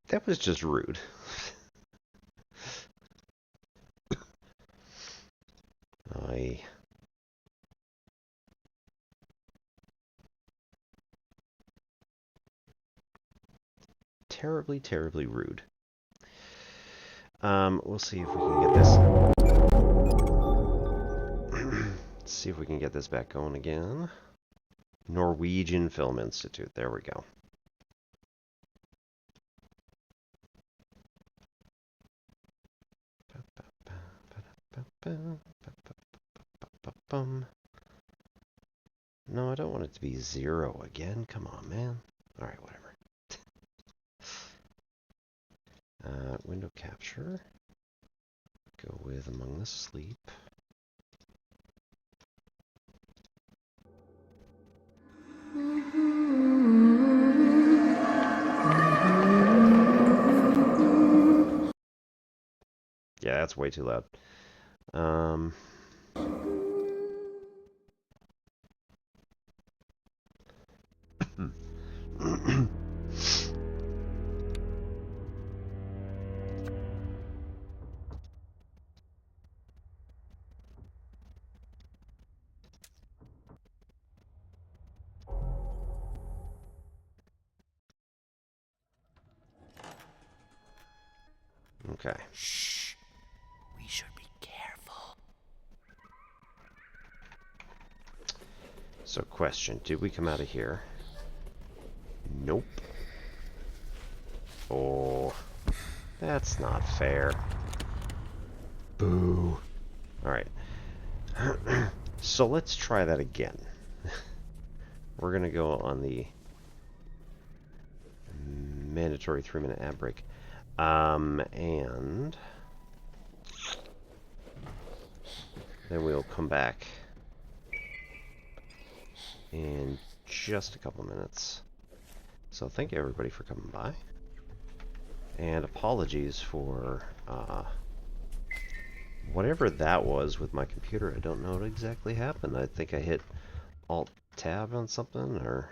That was just rude. I terribly, terribly rude. We'll see if we can get this. Let's see if we can get this back going again. Norwegian Film Institute. There we go. No, I don't want it to be 0 again. Come on, man. Alright, whatever. Window capture. Go with Among the Sleep. Yeah, that's way too loud. Okay. Shh. We should be careful. So, question. Did we come out of here? Nope. Oh, that's not fair. Boo. Alright. So let's try that again. We're going to go on the mandatory 3-minute ad break. And then we'll come back in just a couple minutes. So thank you everybody for coming by. And apologies for whatever that was with my computer. I don't know what exactly happened. I think I hit Alt-Tab on something, or...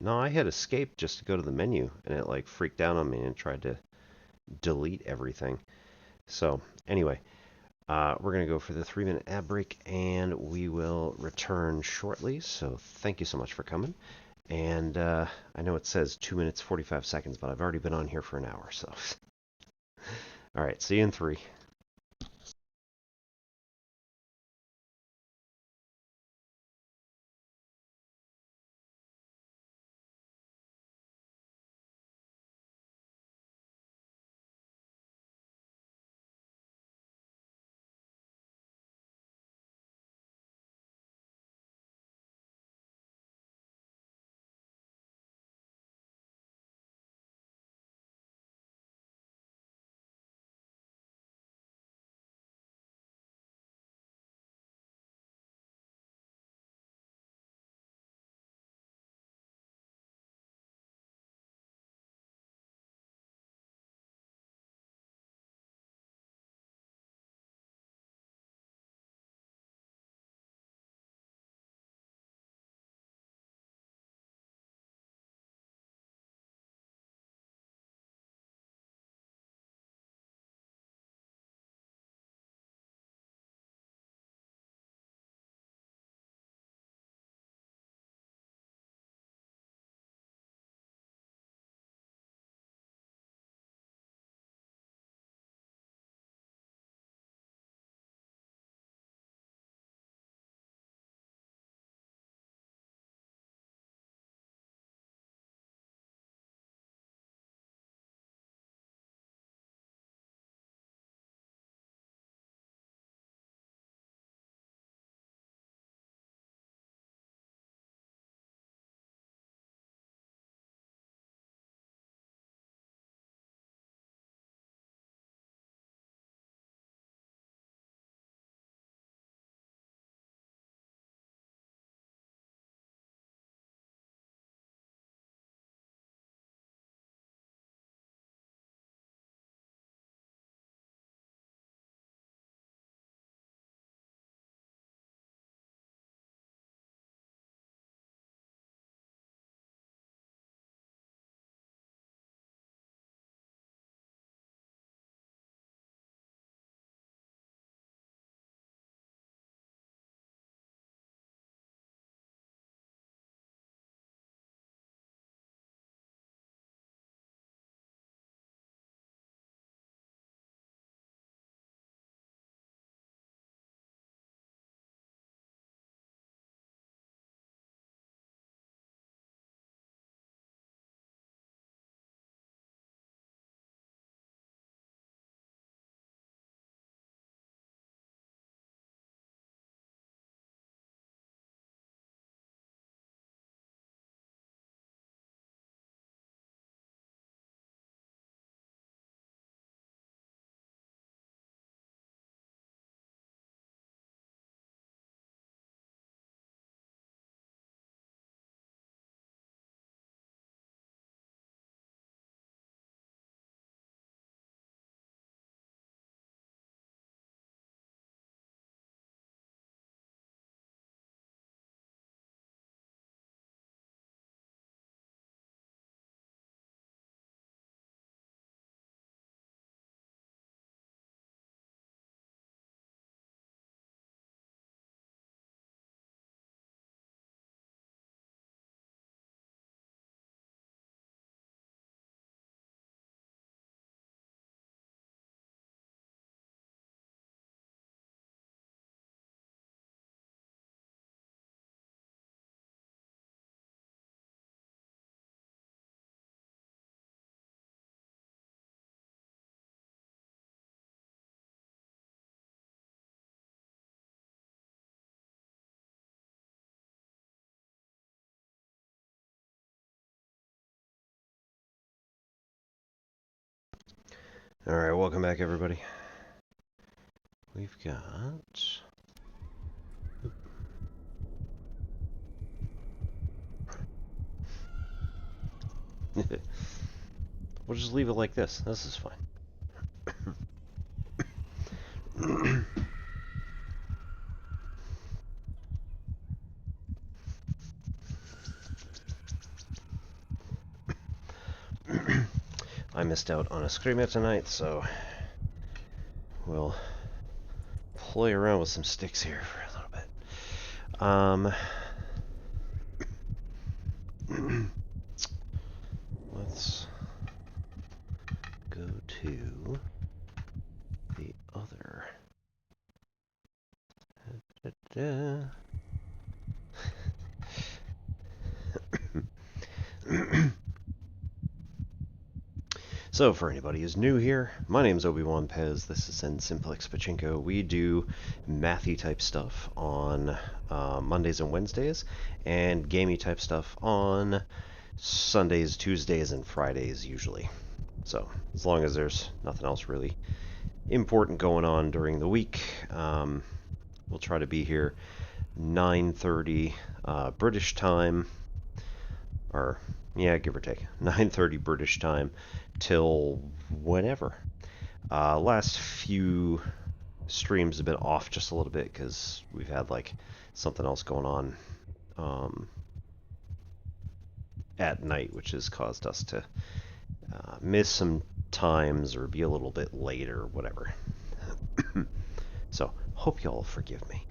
No, I hit Escape just to go to the menu, and it like freaked out on me and tried to delete everything. So, anyway, we're going to go for the 3-minute ad break, and we will return shortly. So thank you so much for coming. And I know it says 2 minutes, 45 seconds, but I've already been on here for an hour, so... All right, see you in 3. Alright, welcome back, everybody. We've got... We'll just leave it like this. This is fine. I missed out on a screamer tonight, so we'll play around with some sticks here for a little bit. Let's go to the other. Da-da. So, for anybody who's new here, my name's Obi-Wan Pez. This is in Simplex Pachinko. We do mathy type stuff on Mondays and Wednesdays, and gamey type stuff on Sundays, Tuesdays, and Fridays usually. So, as long as there's nothing else really important going on during the week, we'll try to be here 9:30 British time, or yeah, give or take 9:30 British time till whenever. Last few streams have been off just a little bit because we've had like something else going on at night, which has caused us to miss some times or be a little bit late or whatever. So hope y'all forgive me.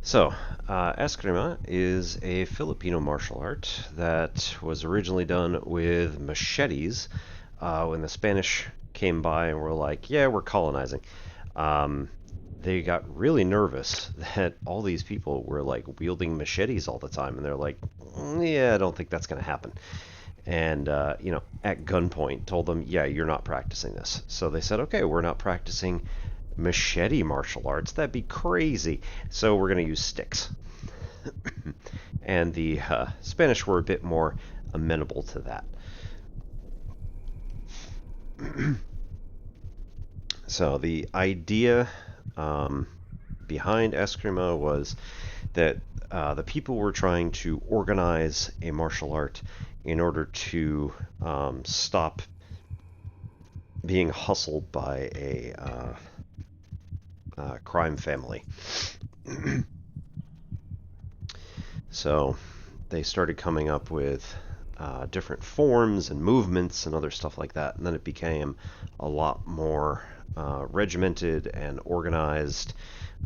So, eskrima is a Filipino martial art that was originally done with machetes when the Spanish came by and were like, yeah, we're colonizing. They got really nervous that all these people were like wielding machetes all the time, and they're like, yeah, I don't think that's going to happen. And, at gunpoint told them, yeah, you're not practicing this. So they said, okay, we're not practicing machete martial arts. That'd be crazy. So we're going to use sticks. And the Spanish were a bit more amenable to that. So the idea behind Eskrima was that the people were trying to organize a martial art in order to stop being hustled by a crime family. So they started coming up with different forms and movements and other stuff like that, and then it became a lot more regimented and organized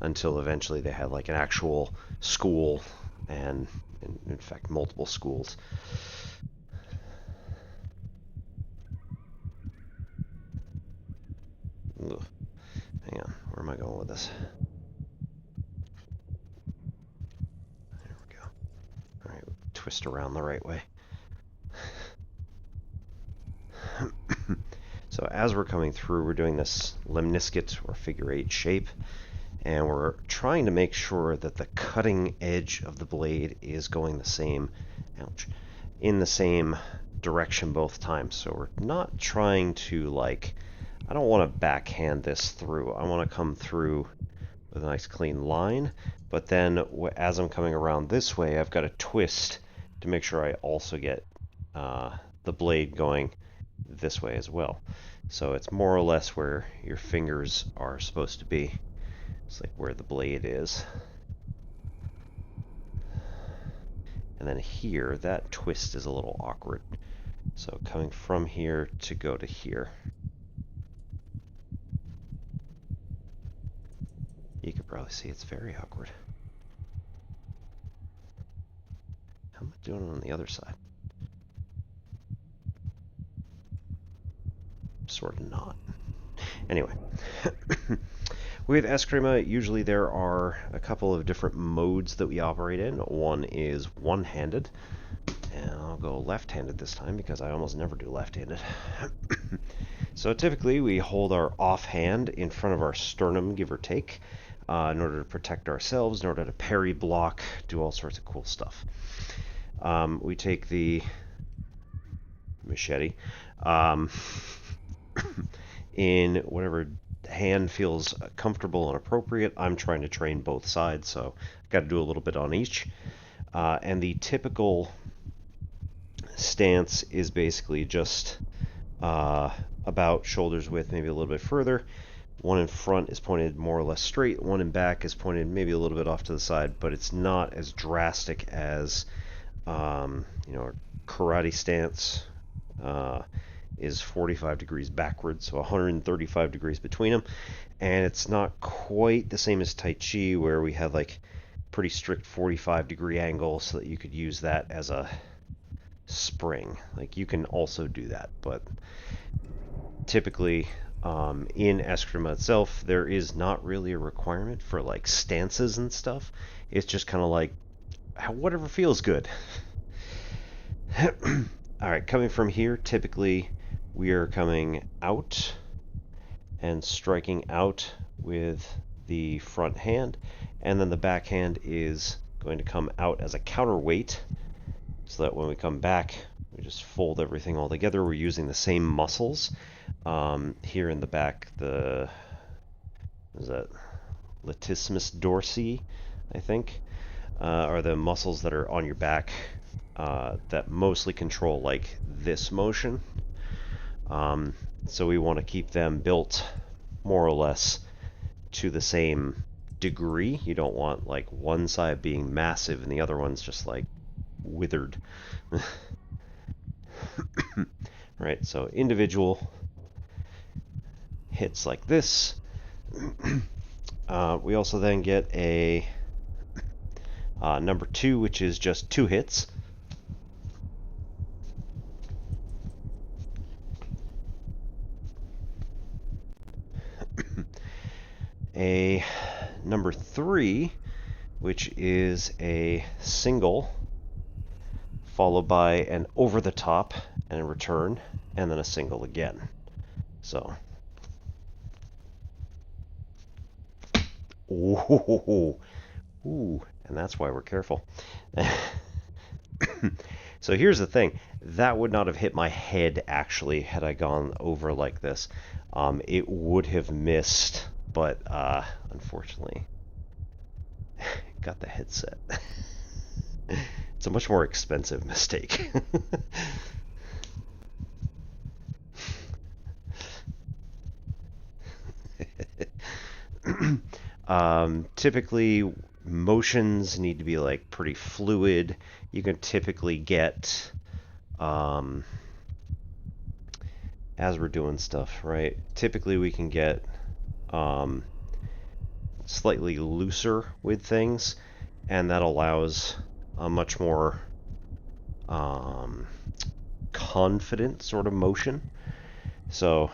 until eventually they had like an actual school and in fact multiple schools. Ugh. Hang on, where am I going with this? There we go. Alright, twist around the right way. So as we're coming through, we're doing this lemniscate or figure 8 shape, and we're trying to make sure that the cutting edge of the blade is going the same, in the same direction both times. So we're not trying to like, I don't want to backhand this through. I want to come through with a nice clean line, but then as I'm coming around this way, I've got to twist to make sure I also get the blade going this way as well. So it's more or less where your fingers are supposed to be. It's like where the blade is. And then here, that twist is a little awkward. So coming from here to go to here. You can probably see it's very awkward. How am I doing on the other side? Sort of not. Anyway. With Eskrima, usually there are a couple of different modes that we operate in. One is one-handed, and I'll go left-handed this time because I almost never do left-handed. So typically we hold our offhand in front of our sternum, give or take, in order to protect ourselves, in order to parry block, do all sorts of cool stuff. We take the machete. Um, in whatever hand feels comfortable and appropriate. I'm trying to train both sides, so I've got to do a little bit on each. And the typical stance is basically just about shoulders width, maybe a little bit further. One in front is pointed more or less straight. One in back is pointed maybe a little bit off to the side, but it's not as drastic as a karate stance is 45 degrees backwards, so 135 degrees between them. And it's not quite the same as Tai Chi, where we have like pretty strict 45-degree angle so that you could use that as a spring. Like you can also do that, but typically in Eskrima itself, there is not really a requirement for like stances and stuff. It's just kind of like whatever feels good. Alright, coming from here, typically we are coming out and striking out with the front hand, and then the back hand is going to come out as a counterweight, so that when we come back, we just fold everything all together. We're using the same muscles. Here in the back, is that latissimus dorsi, I think, are the muscles that are on your back that mostly control like this motion. So we want to keep them built more or less to the same degree. You don't want like one side being massive and the other one's just like withered. Right, so individual hits like this. We also then get a number 2, which is just 2 hits. A number 3, which is a single, followed by an over the top and a return, and then a single again. So, ooh, and that's why we're careful. So here's the thing, that would not have hit my head actually had I gone over like this. It would have missed, but unfortunately got the headset. It's a much more expensive mistake. Typically motions need to be like pretty fluid. You can typically get as we're doing stuff, right? Typically we can get slightly looser with things, and that allows a much more confident sort of motion. So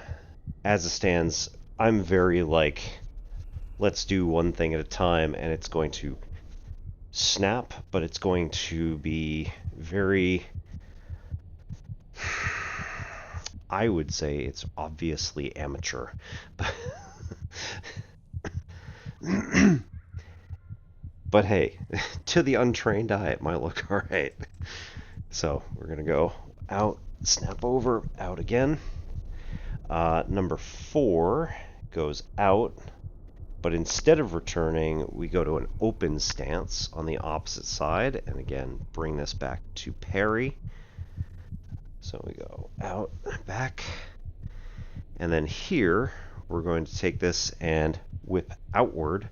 as it stands, I'm very like, let's do one thing at a time, and it's going to snap, but it's going to be very, I would say it's obviously amateur. But hey, to the untrained eye, it might look alright. So we're going to go out, snap over, out again. Number 4 goes out, but instead of returning, we go to an open stance on the opposite side, and again, bring this back to parry. So we go out, back, and then here, we're going to take this and whip outward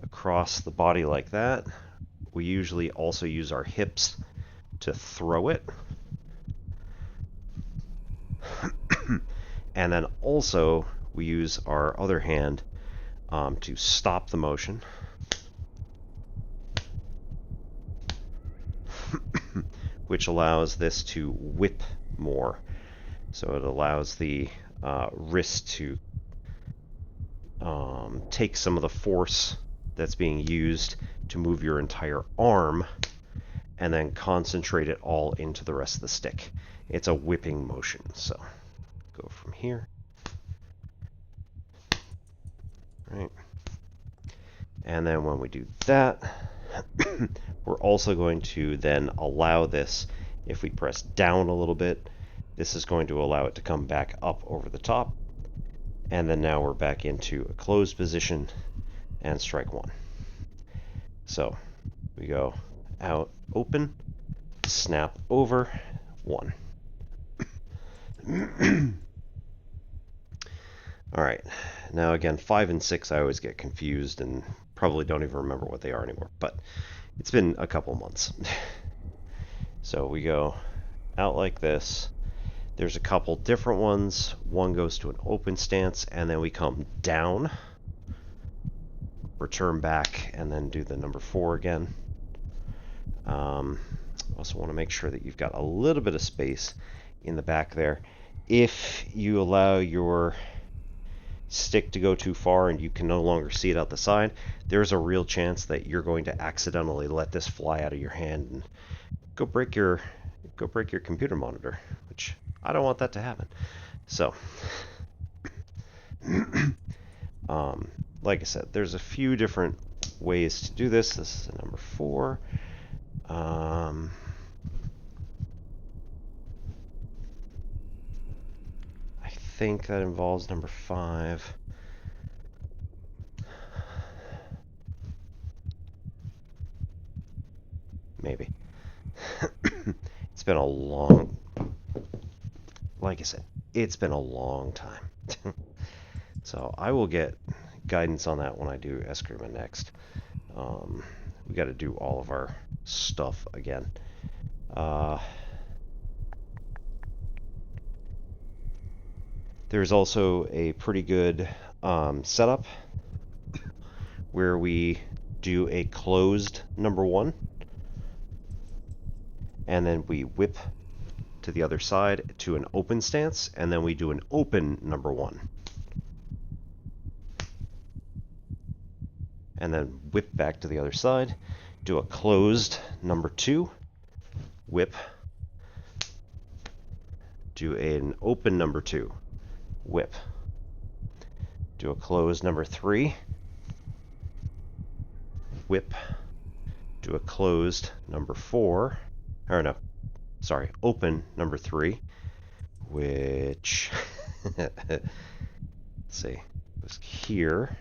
across the body like that. We usually also use our hips to throw it. And then also, we use our other hand to stop the motion. Which allows this to whip more. So it allows the wrist to take some of the force that's being used to move your entire arm and then concentrate it all into the rest of the stick. It's a whipping motion. So go from here. Right. And then when we do that, we're also going to then allow this, if we press down a little bit, This is going to allow it to come back up over the top. And then now we're back into a closed position and strike 1. So we go out, open, snap over, 1. Alright, now again, 5 and 6 I always get confused and probably don't even remember what they are anymore, but it's been a couple months. So we go out like this. There's a couple different ones. One goes to an open stance, and then we come down, return back, and then do the number 4 again. Also want to make sure that you've got a little bit of space in the back there. If you allow your stick to go too far and you can no longer see it out the side, there's a real chance that you're going to accidentally let this fly out of your hand and go break your computer monitor, which I don't want that to happen. So like I said, there's a few different ways to do this. This is a number 4. I think that involves number 5. Maybe. It's been a long, like I said, it's been a long time. So I will get guidance on that when I do Eskrima next. We got to do all of our stuff again. There's also a pretty good setup where we do a closed number 1, and then we whip to the other side to an open stance, and then we do an open number 1. And then whip back to the other side, do a closed number 2, whip, do an open number 2, whip, do a closed number 3, whip, do a closed number 4, or no, sorry, open number 3, which, let's see, was here,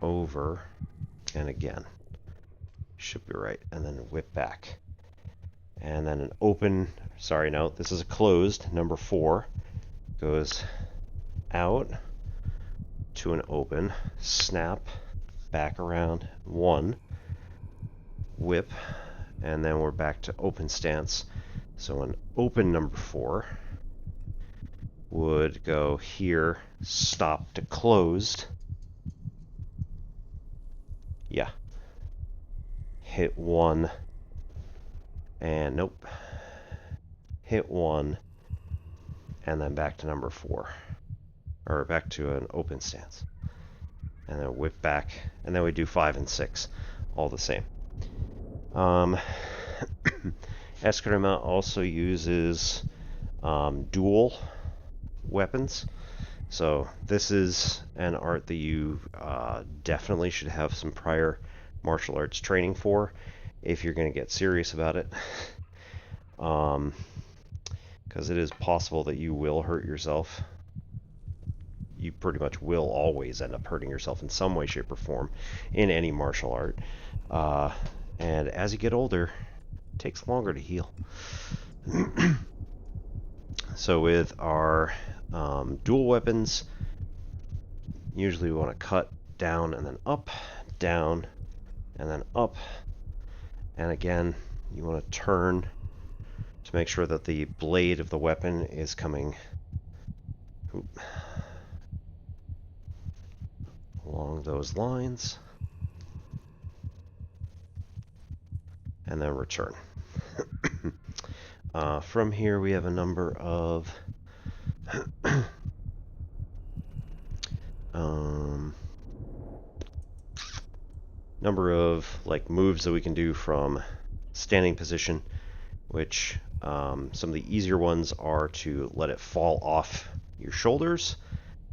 over, and again. Should be right. And then whip back. And then an open, sorry, no, this is a closed, number 4, goes out to an open, snap, back around, 1, whip, and then we're back to open stance. So an open number 4 would go here, stop to closed. Yeah. Hit 1, and nope. Hit 1, and then back to number 4. Or back to an open stance. And then whip back, and then we do 5 and 6, all the same. Eskrima also uses dual weapons. So this is an art that you definitely should have some prior martial arts training for if you're going to get serious about it. Because it is possible that you will hurt yourself. You pretty much will always end up hurting yourself in some way, shape, or form in any martial art. And as you get older, it takes longer to heal. So with our dual weapons, usually we want to cut down and then up, down, and then up. And again, you want to turn to make sure that the blade of the weapon is coming along those lines. And then return. From here we have a number of like moves that we can do from standing position, which some of the easier ones are to let it fall off your shoulders,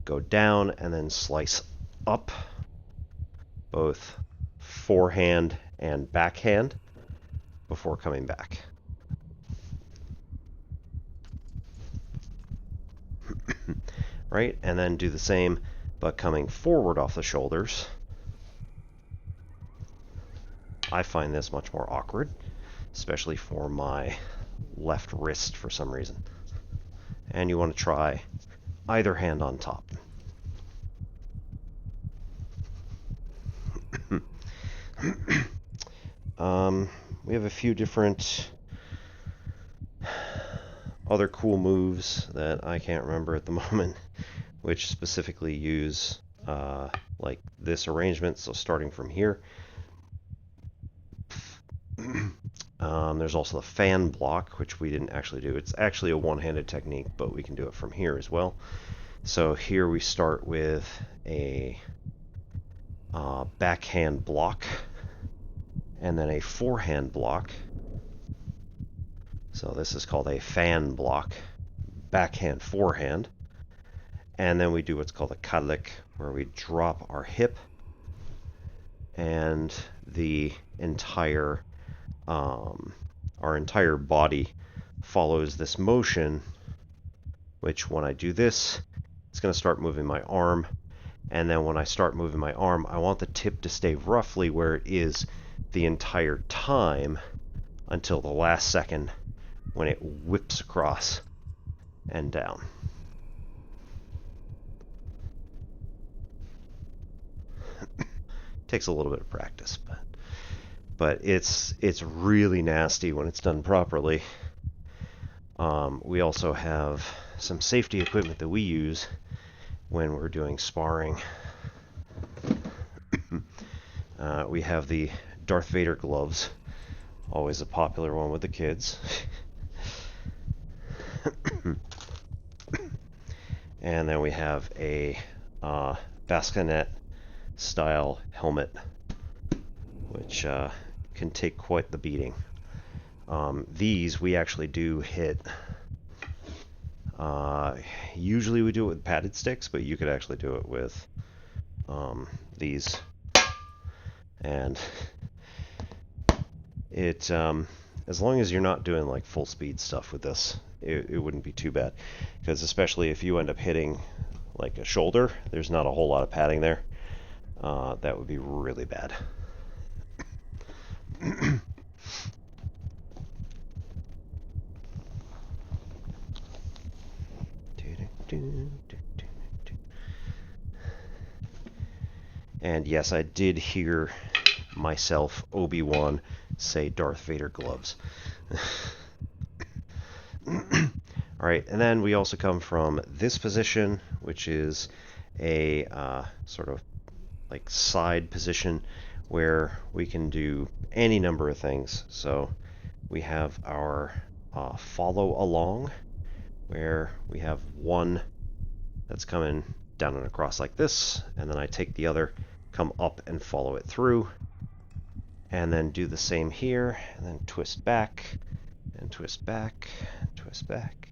go down, and then slice up, both forehand and backhand, before coming back. right? And then do the same, but coming forward off the shoulders. I find this much more awkward, especially for my left wrist for some reason. And you want to try either hand on top. We have a few different other cool moves that I can't remember at the moment, which specifically use like this arrangement. So starting from here, there's also the fan block, which we didn't actually do. It's actually a one-handed technique, but we can do it from here as well. So here we start with a backhand block, and then a forehand block. So this is called a fan block, backhand, forehand. And then we do what's called a kadlik, where we drop our hip and the entire our entire body follows this motion, which when I do this, it's going to start moving my arm. And then when I start moving my arm, I want the tip to stay roughly where it is the entire time until the last second when it whips across and down. Takes a little bit of practice, but it's really nasty when it's done properly. We also have some safety equipment that we use when we're doing sparring. We have the Darth Vader gloves, always a popular one with the kids. And then we have a bassinet style helmet, which can take quite the beating. These we actually do hit. Usually we do it with padded sticks, but you could actually do it with these. And it, as long as you're not doing like full speed stuff with this, it wouldn't be too bad. Because especially if you end up hitting like a shoulder, there's not a whole lot of padding there. That would be really bad. And yes, I did hear myself, Obi-Wan, say Darth Vader gloves. Alright, and then we also come from this position, which is a sort of like side position where we can do any number of things. So we have our follow along, where we have one that's coming down and across like this, and then I take the other, come up and follow it through, and then do the same here, and then twist back, and twist back, and twist back.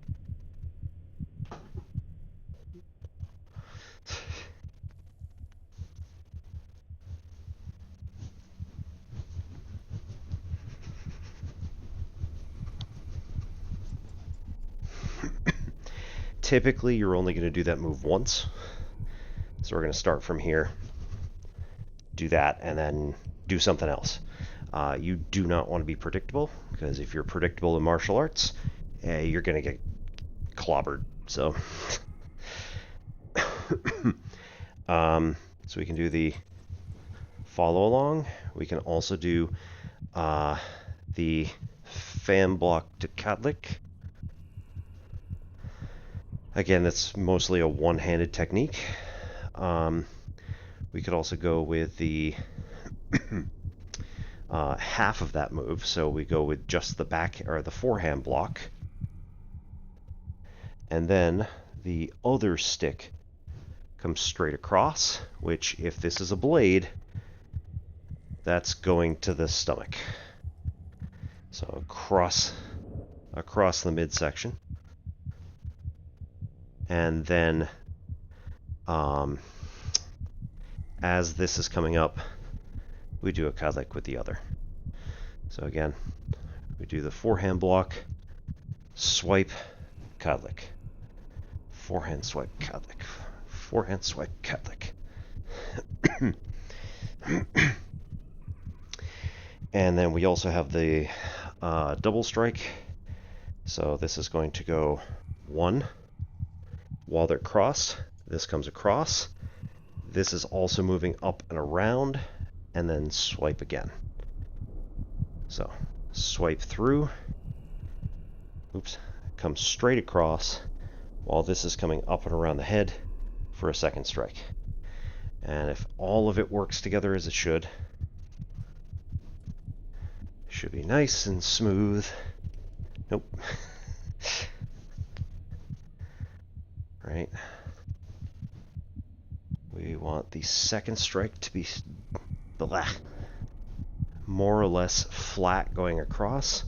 Typically, you're only going to do that move once. So we're going to start from here, do that, and then do something else. You do not want to be predictable, because if you're predictable in martial arts, you're going to get clobbered. So, so we can do the follow along. We can also do the fan block to kadlik. Again, that's mostly a one-handed technique. We could also go with the half of that move, so we go with just the back or the forehand block, and then the other stick comes straight across, which, if this is a blade, that's going to the stomach. So across the midsection. And then as this is coming up, we do a kadlik with the other. So again, we do the forehand block, swipe, kadlik. Forehand swipe Catholic. Forehand swipe Catholic. And then we also have the double strike. So this is going to go 1 while they're crossed. This comes across. This is also moving up and around, and then swipe again. So swipe through. Oops. Comes straight across while this is coming up and around the head for a second strike. And if all of it works together as it should be nice and smooth. Nope. Right. We want the second strike to be more or less flat going across.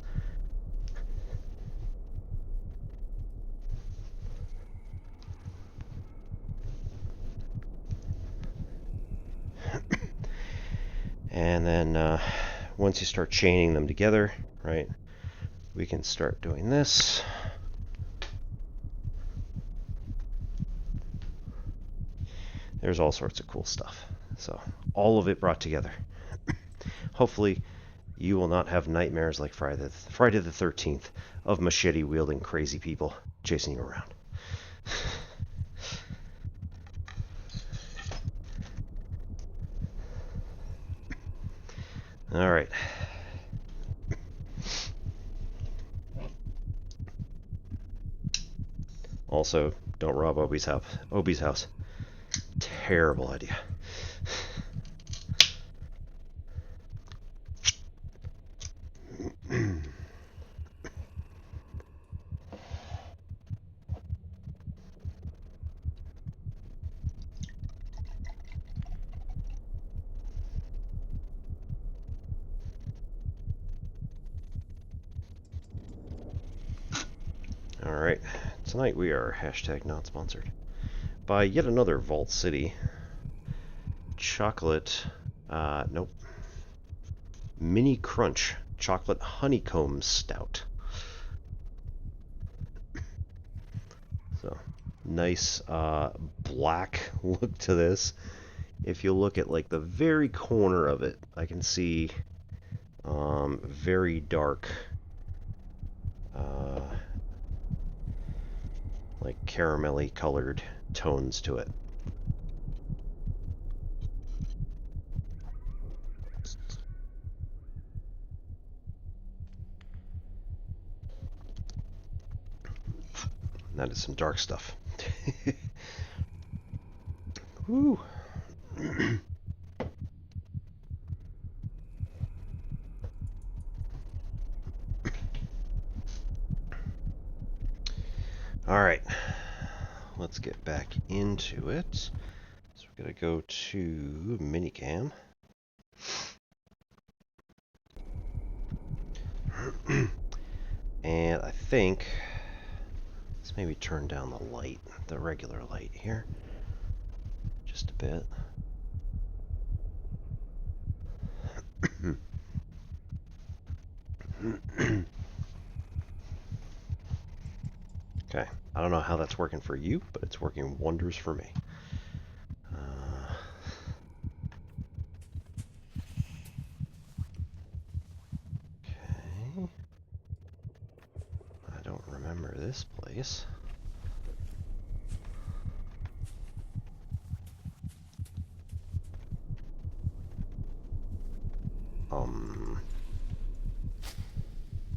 And then once you start chaining them together, right, we can start doing this. There's all sorts of cool stuff. So all of it brought together. Hopefully you will not have nightmares like Friday the 13th of machete-wielding crazy people chasing you around. All right. Also, don't rob Obi's house. Terrible idea. Alright, tonight we are #not sponsored by yet another Vault City chocolate, nope, mini crunch chocolate honeycomb stout. So, nice black look to this. If you look at like the very corner of it, I can see very dark like caramelly colored tones to it. That is some dark stuff. Woo. All right, let's get back into it. So we're gonna go to minicam. And I think let's maybe turn down the light, the regular light here, just a bit. Okay, I don't know how that's working for you, but it's working wonders for me. Okay. I don't remember this place.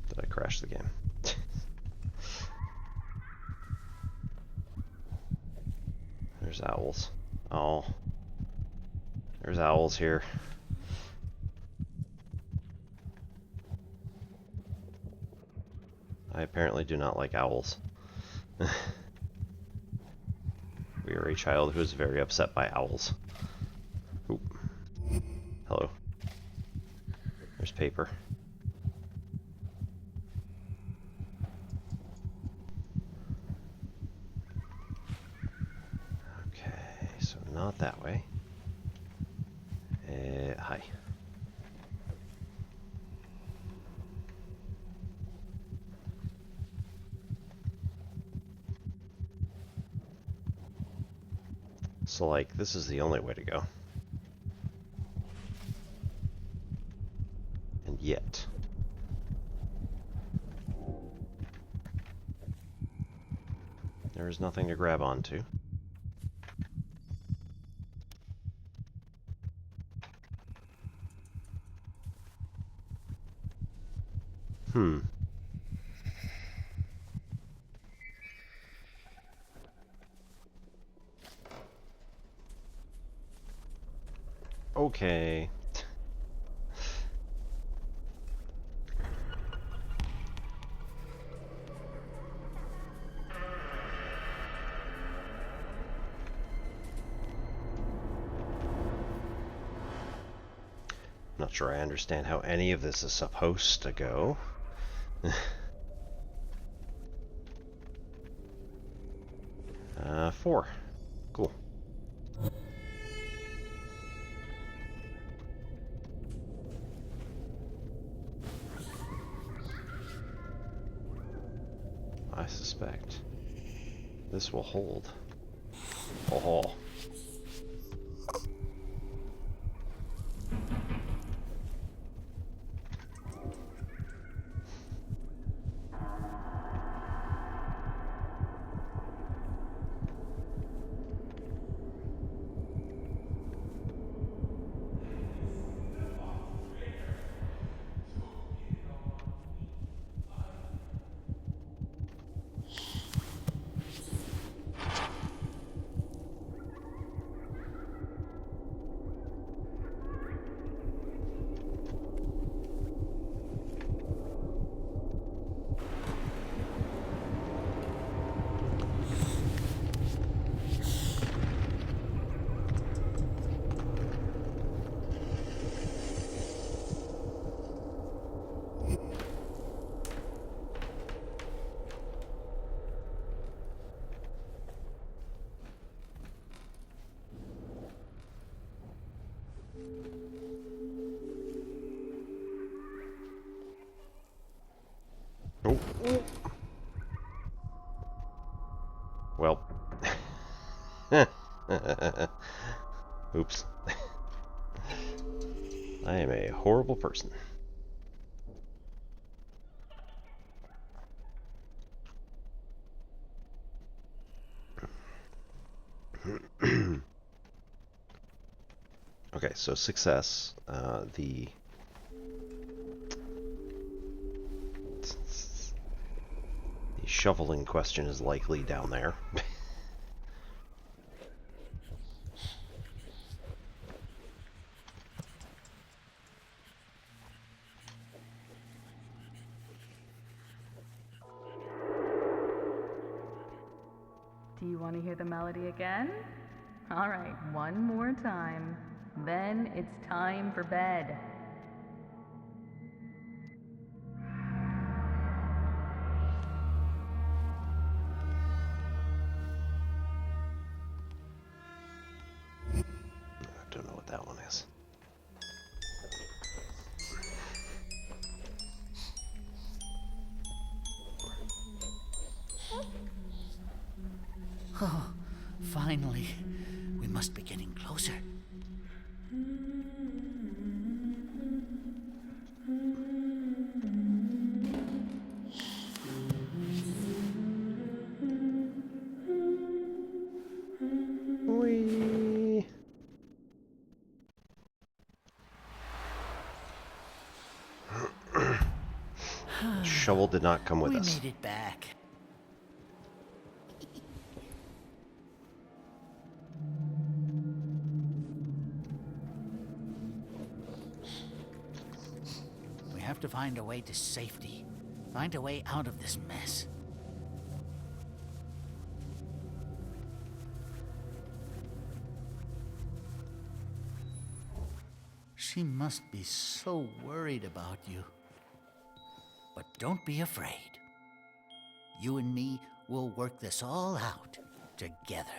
Did I crash the game? There's owls. Oh. There's owls here. I apparently do not like owls. We are a child who is very upset by owls. Oop. Hello. There's paper. Okay, so not that way. Hi. So, like, this is the only way to go. And yet... there is nothing to grab onto. Okay. Not sure I understand how any of this is supposed to go. 4. Cool. I suspect this will hold. Oh. Oh. Well. Oops. I am a horrible person. Okay, so success. The shoveling question is likely down there. Do you want to hear the melody again? All right, one more time. Then it's time for bed. I don't know what that one is. Oh, finally. We must be getting closer. Whee! The shovel did not come with We us. made it back. We have to find a way to safety. Find a way out of this mess. She must be so worried about you. But don't be afraid. You and me will work this all out together.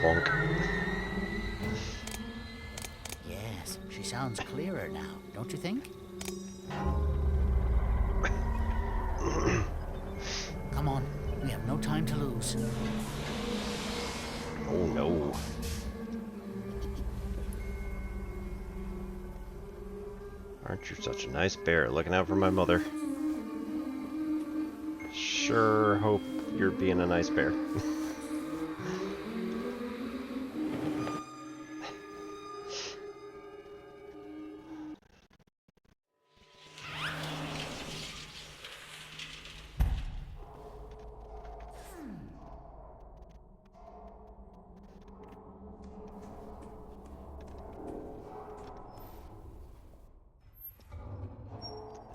Clunk. Yes, she sounds clearer now, don't you think? Come on, we have no time to lose. Oh no. Aren't you such a nice bear, looking out for my mother? Sure hope you're being a nice bear.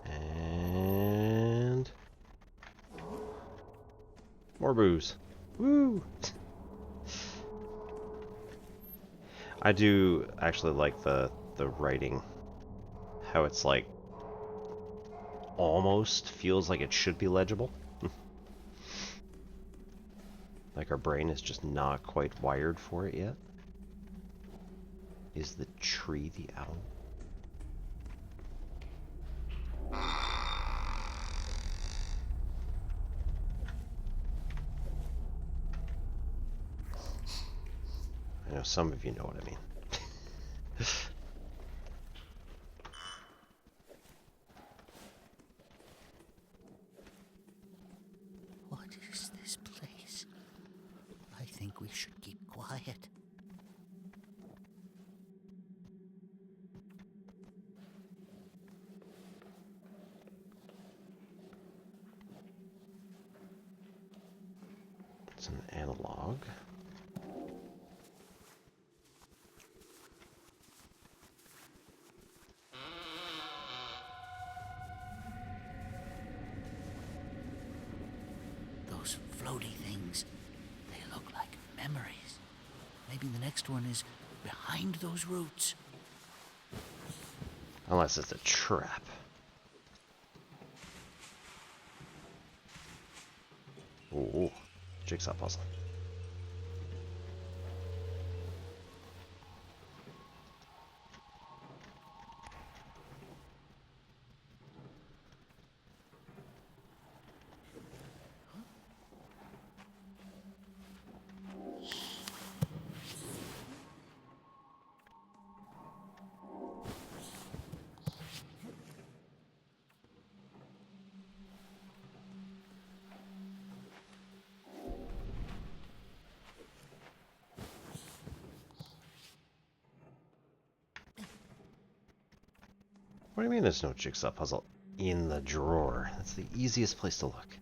And more booze. Woo! I do actually like the writing. How it's like almost feels like it should be legible. Like our brain is just not quite wired for it yet. Is the tree the owl? I know some of you know what I mean. What is this place? I think we should keep quiet. It's an analog. Those floaty things, they look like memories. Maybe the next one is behind those roots. Unless it's a trap. Ooh, jigsaw puzzle. What do you mean there's no jigsaw puzzle in the drawer? That's the easiest place to look.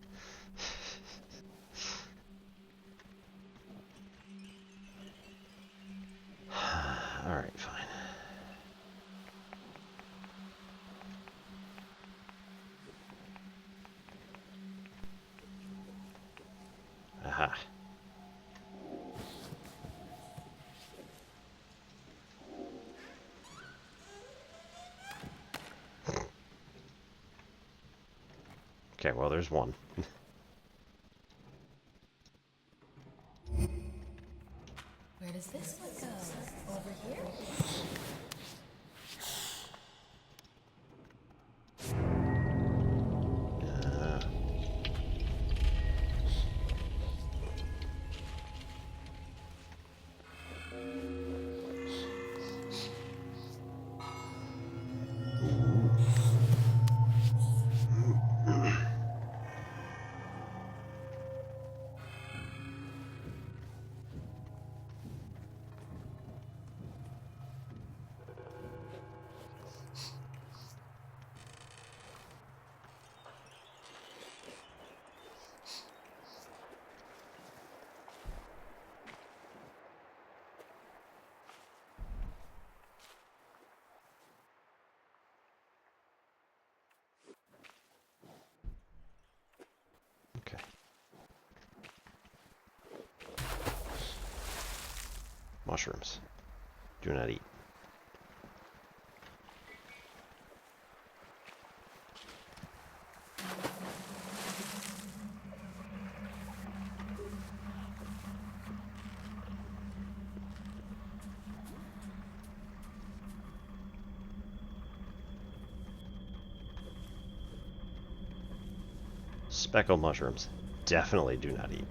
Alright, fine. Aha. Okay, well, there's one. Where does this one go? Over here? Okay. Mushrooms. Do not eat. Speckled mushrooms. Definitely do not eat.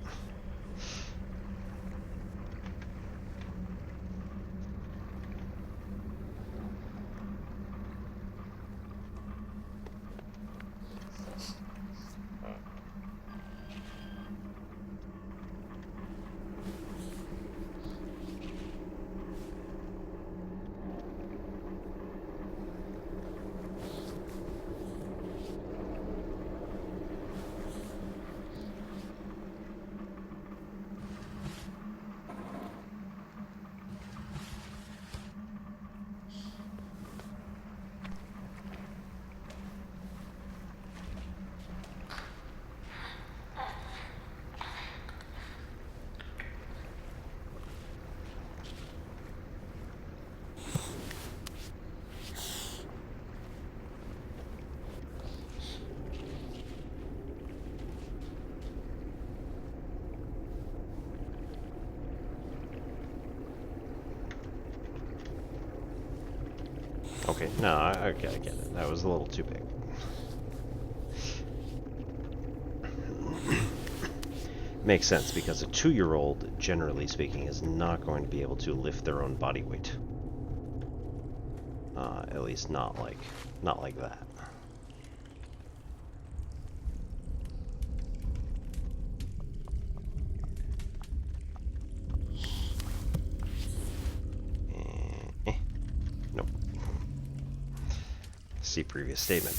Okay, no, okay, I get it. That was a little too big. Makes sense, because a 2-year-old, generally speaking, is not going to be able to lift their own body weight. At least not like that. Nope. See previous statement.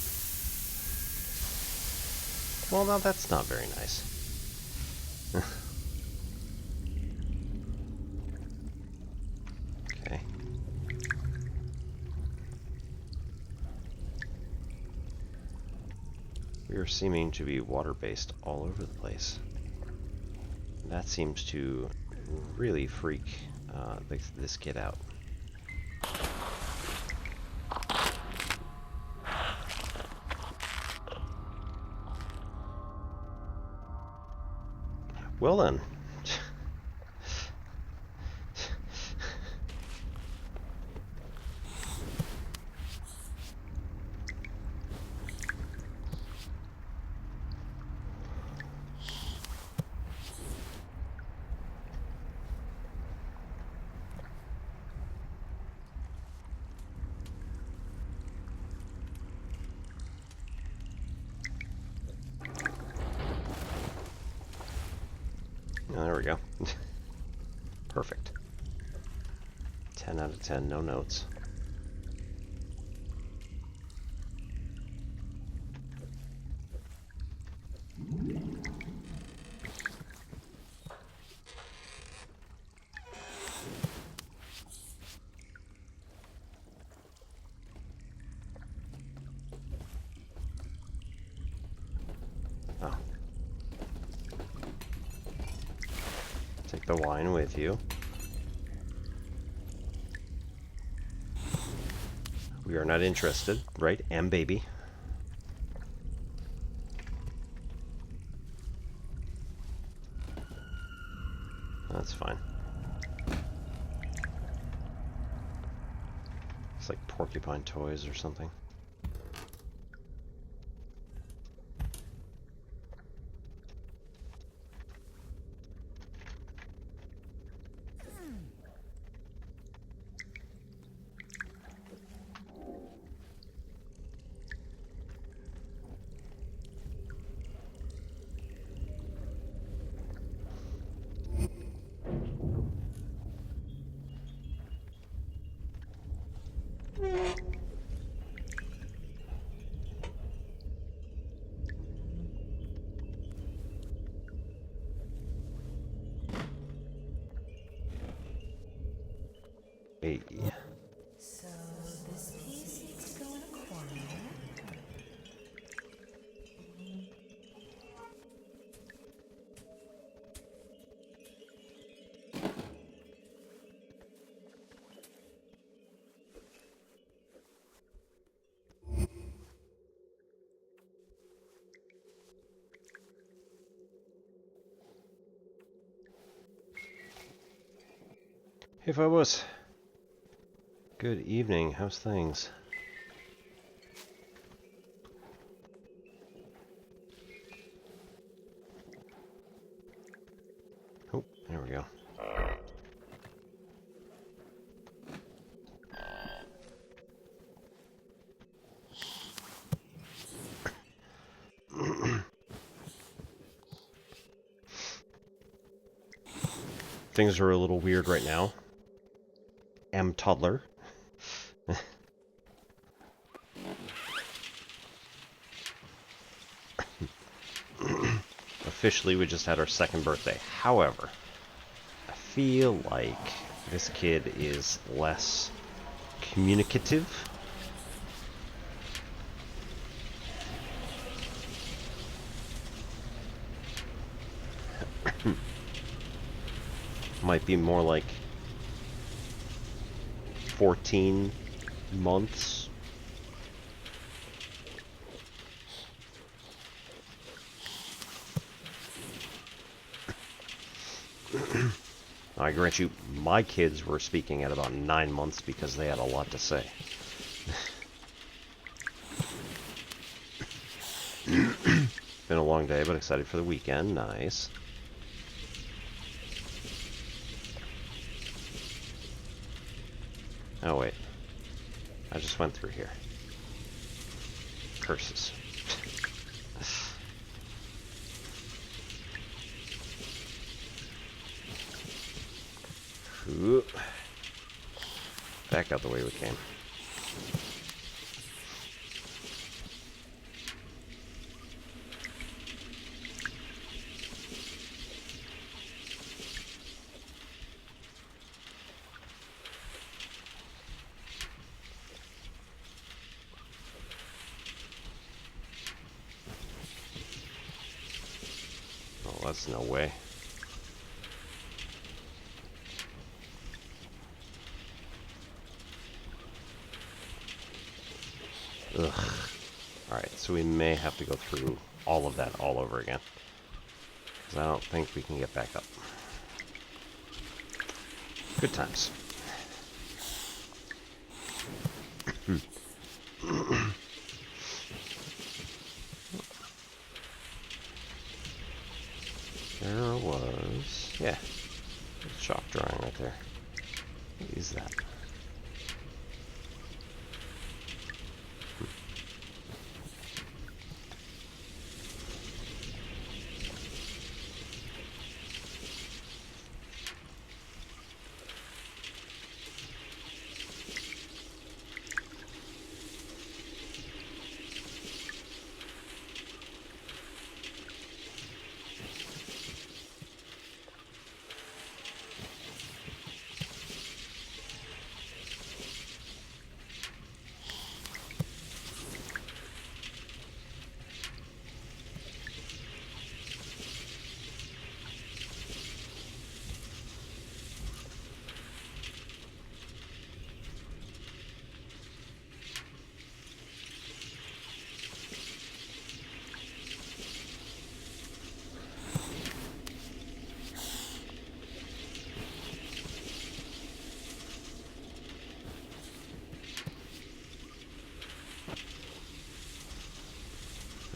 Well, now that's not very nice. Okay. We are seeming to be water-based all over the place. That seems to really freak this kid out. Well then. Oh, there we go. Perfect. 10 out of 10, no notes. Oh. Take the wine with you. We are not interested, right? And baby. That's fine. It's like porcupine toys or something. Hey. So this piece needs to go in a corner. Hey Phobos. Good evening. How's things? There we go. Things are a little weird right now. M toddler. Officially, we just had our second birthday. However, I feel like this kid is less communicative. Might be more like 14 months. I grant you, my kids were speaking at about 9 months because they had a lot to say. Been a long day, but excited for the weekend. Nice. Oh, wait. I just went through here. Curses. Ooh. Back out the way we came. Oh, that's no way. Ugh. Alright, so we may have to go through all of that all over again. Because I don't think we can get back up. Good times. There was... yeah. Chalk drawing right there. What is that?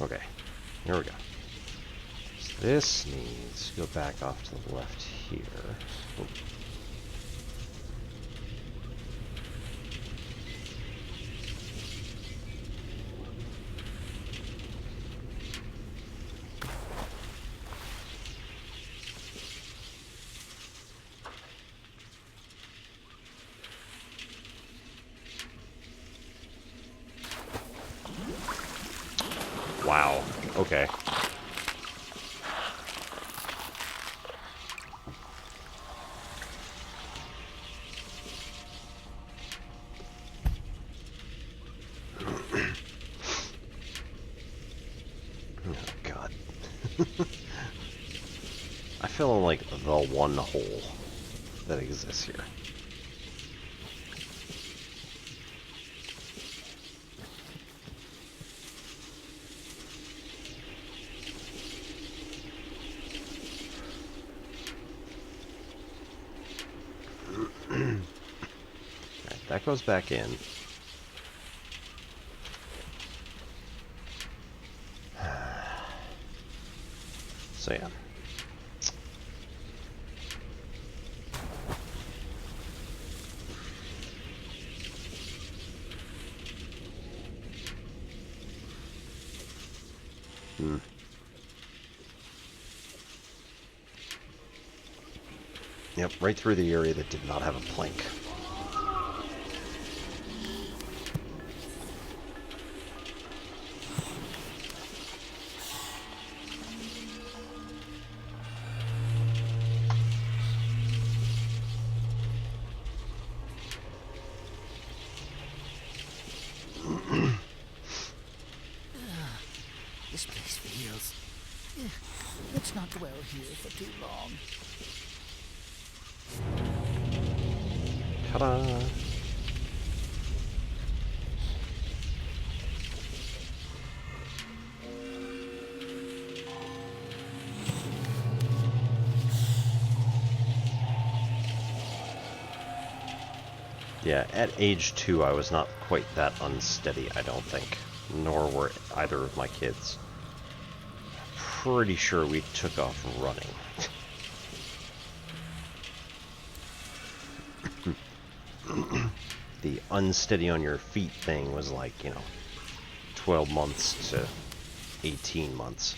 Okay, here we go. So this needs to go back off to the left here. Oh. Wow, okay. Oh god. I feel in like the one hole that exists here. Alright, that goes back in. So yeah. Hmm. Yep, right through the area that did not have a plank. This place feels... Let's not dwell here for too long. Ta-da! Yeah, at age 2 I was not quite that unsteady, I don't think. Nor were either of my kids. Pretty sure we took off running. The unsteady on your feet thing was like, 12 months to 18 months.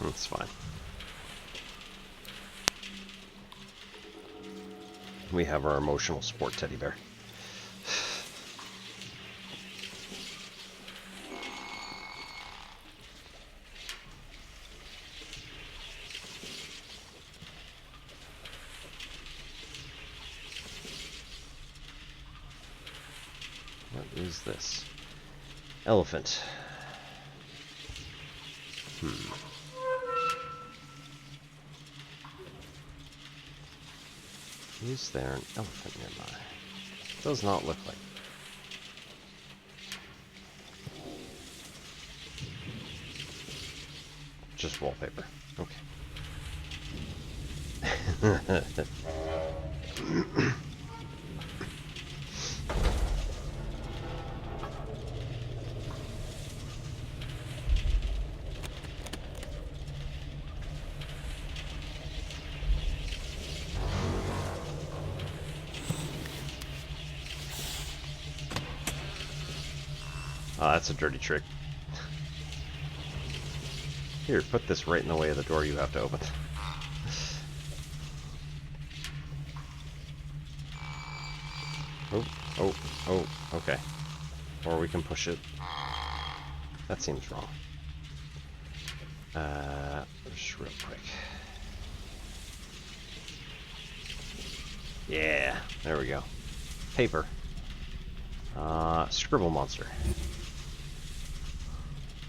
That's fine. We have our emotional support teddy bear. What is this? Elephant. Is there an elephant nearby? Does not look like. Just wallpaper. Okay. Oh, that's a dirty trick. Here, put this right in the way of the door you have to open. Oh, okay. Or we can push it. That seems wrong. Just real quick. Yeah, there we go. Paper. Scribble monster.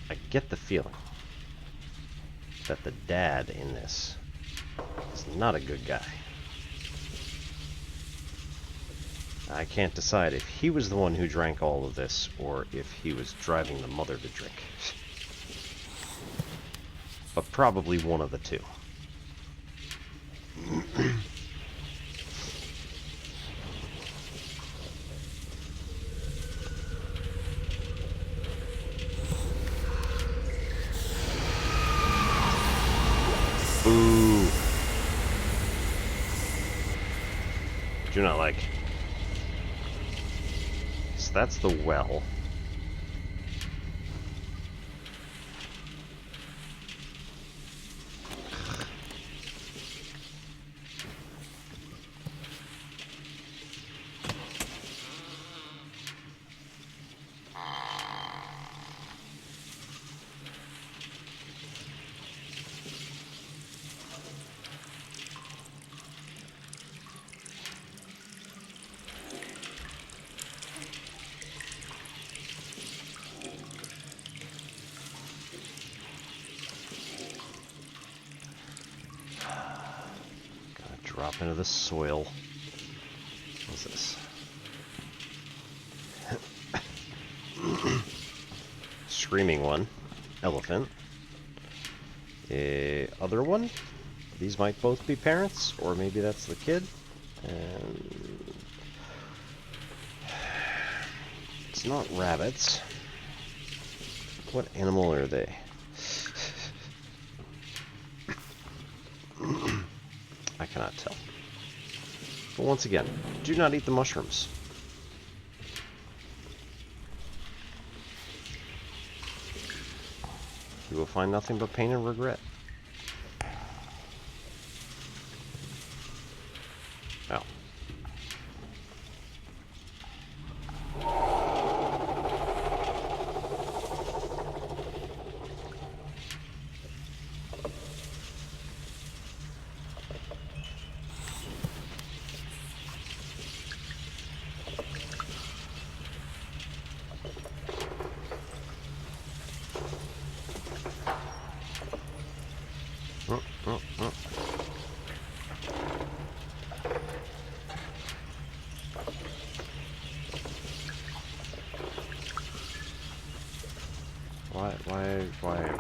I get the feeling that the dad in this is not a good guy. I can't decide if he was the one who drank all of this or if he was driving the mother to drink. But probably one of the two. Boo! Do not like. So that's the well. Drop into the soil. What's this? Screaming one. Elephant. Other one. These might both be parents, or maybe that's the kid. And it's not rabbits. What animal are they? I cannot tell. But once again, do not eat the mushrooms. You will find nothing but pain and regret. Oh.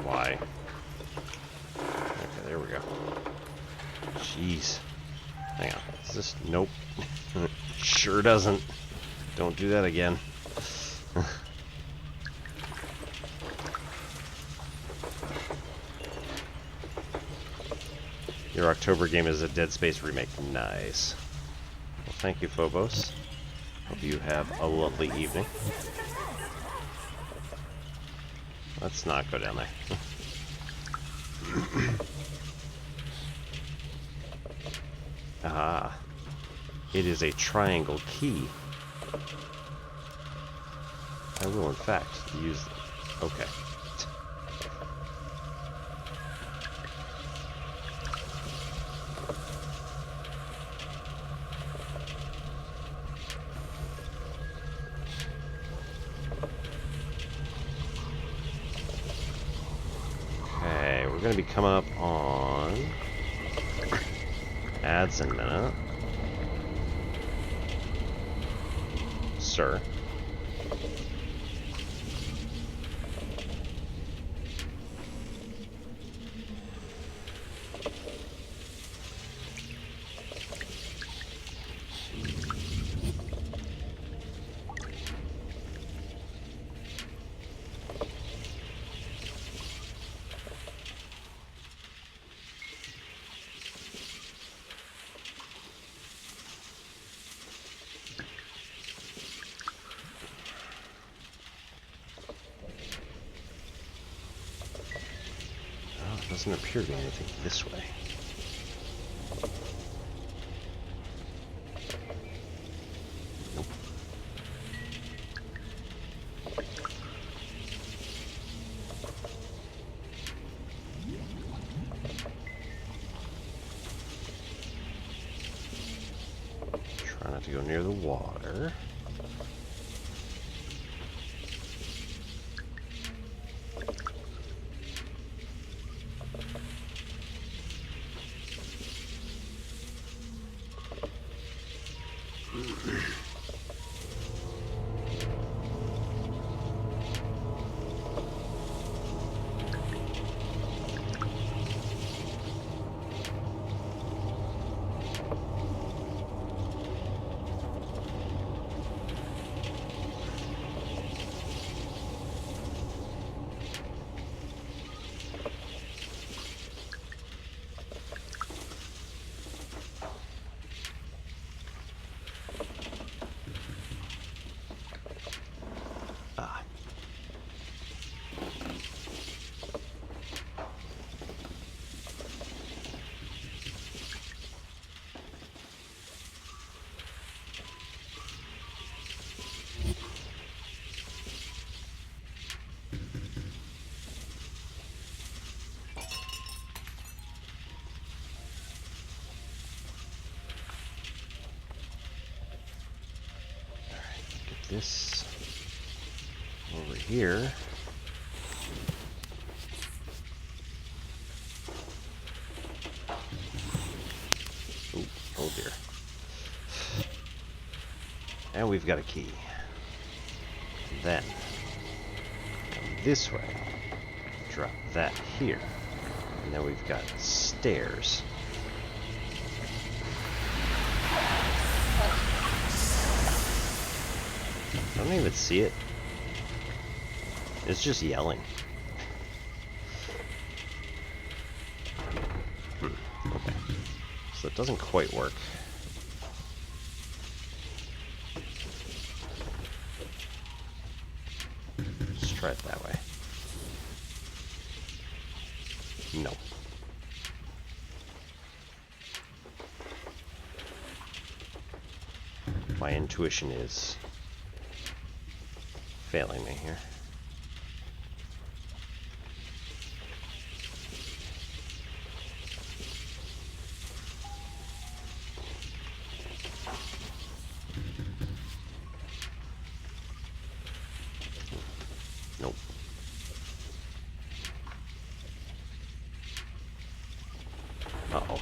Why? Okay, there we go. Jeez. Hang on. Is this... Nope. Sure doesn't. Don't do that again. Your October game is a Dead Space remake. Nice. Well, thank you, Phobos. Hope you have a lovely evening. Let's not go down there. Ah. It is a triangle key. I will, in fact, use... Okay. Okay, we're going to be coming up on... Ads in a minute. Sir. Doesn't appear to be anything this way. Nope. Try not to go near the water. This over here. Ooh, oh dear. And we've got a key. Then come this way. Drop that here. And then we've got stairs. I don't even see it. It's just yelling. Okay. Doesn't quite work. Let's try it that way. No. My intuition is failing me here. Nope. Uh-oh.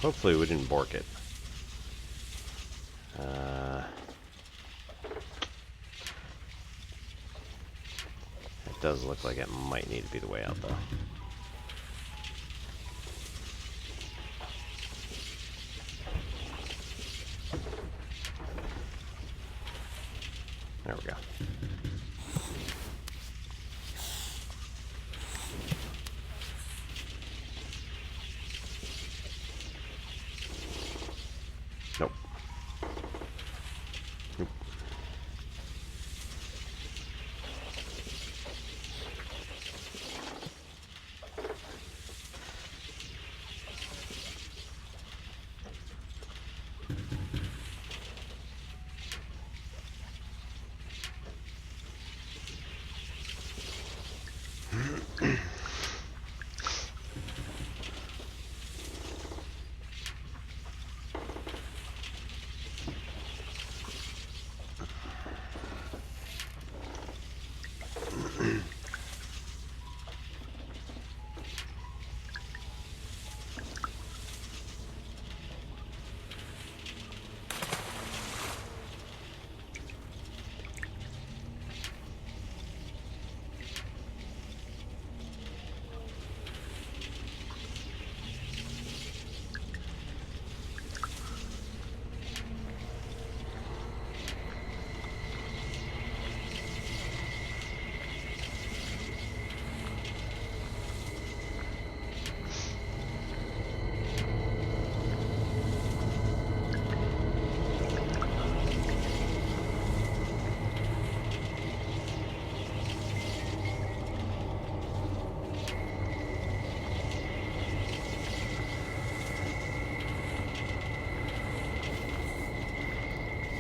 Hopefully we didn't bork it. It does look like it might need to be the way out, though. There we go. Nope. Nope.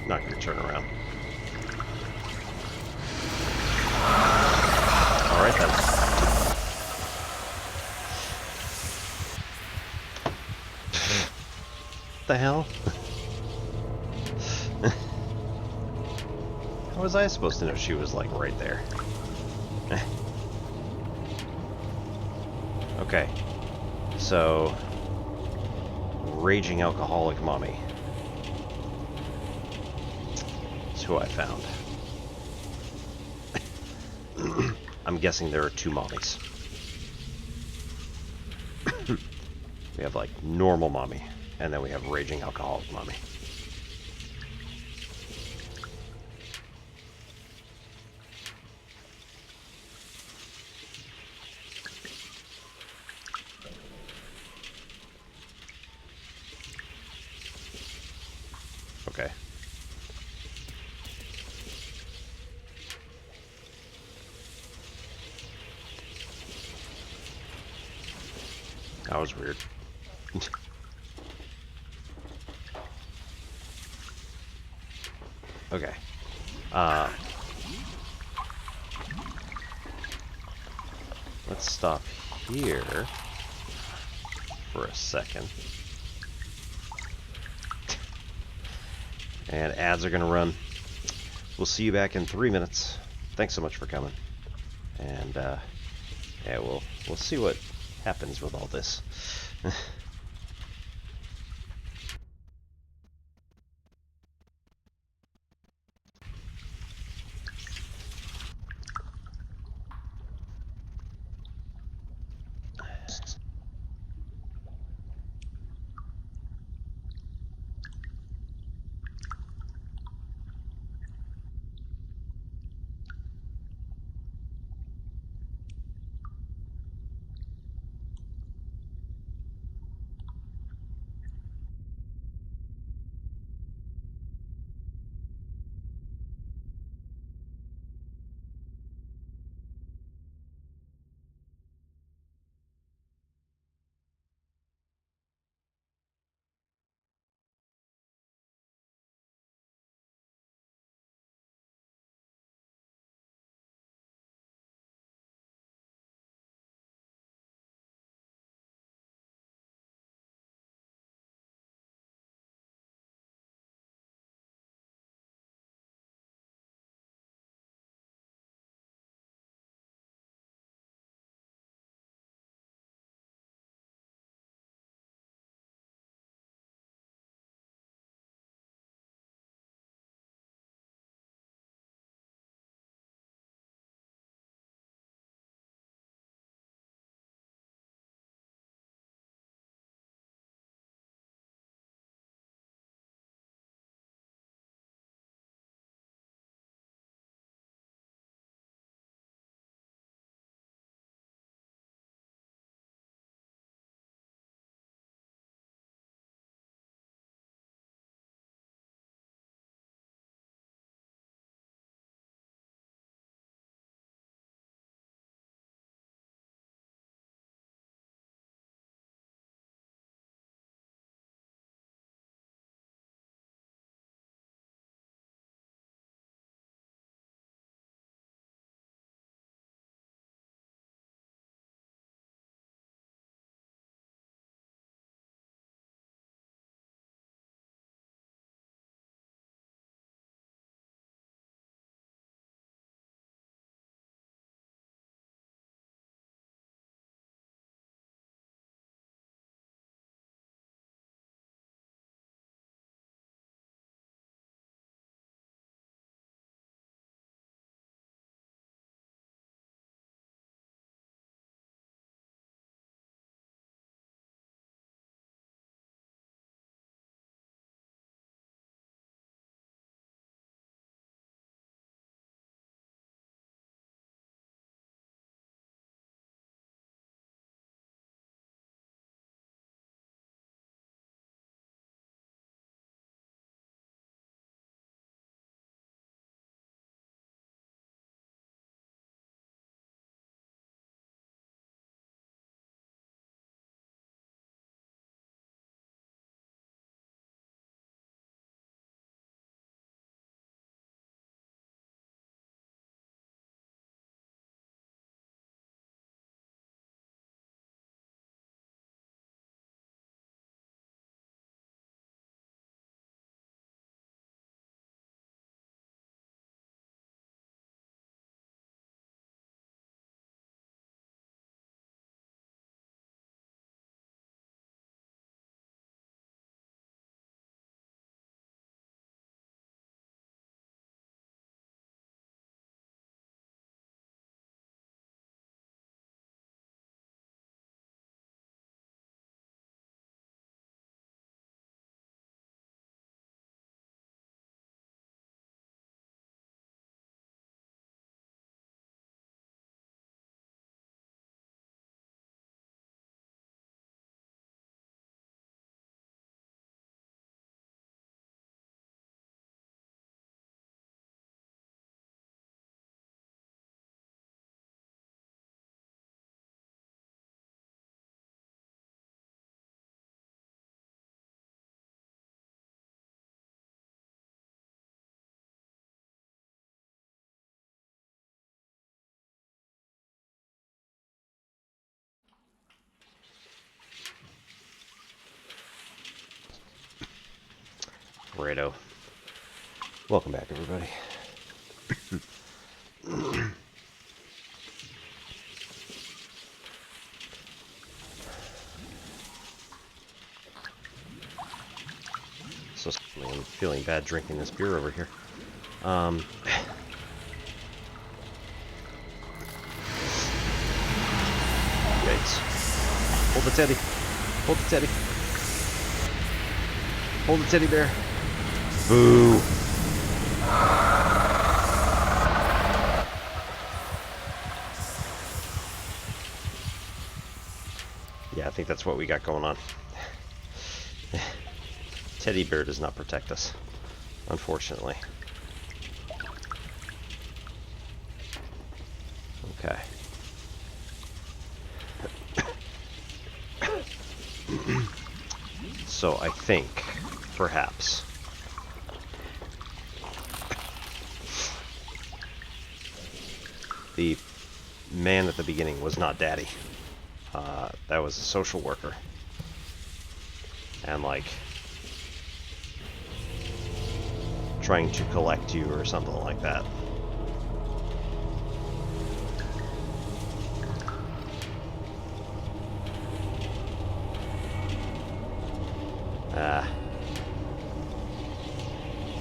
Not going to turn around. Alright then. What the hell? How was I supposed to know she was like right there? Okay. So, raging alcoholic mommy. That's who I found. I'm guessing there are two mommies. We have like normal mommy, and then we have raging alcoholic mommy. Okay. That was weird. Okay. Let's stop here for a second. And ads are gonna run. We'll see you back in 3 minutes. Thanks so much for coming. And yeah, we'll see what happens with all this. Righto. Welcome back, everybody. So I'm feeling bad drinking this beer over here. Yikes. Hold the teddy. Hold the teddy. Hold the teddy bear. Boo. Yeah, I think that's what we got going on. Teddy bear does not protect us, unfortunately. Okay. So I think, perhaps, the man at the beginning was not Daddy. That was a social worker. And like, trying to collect you or something like that.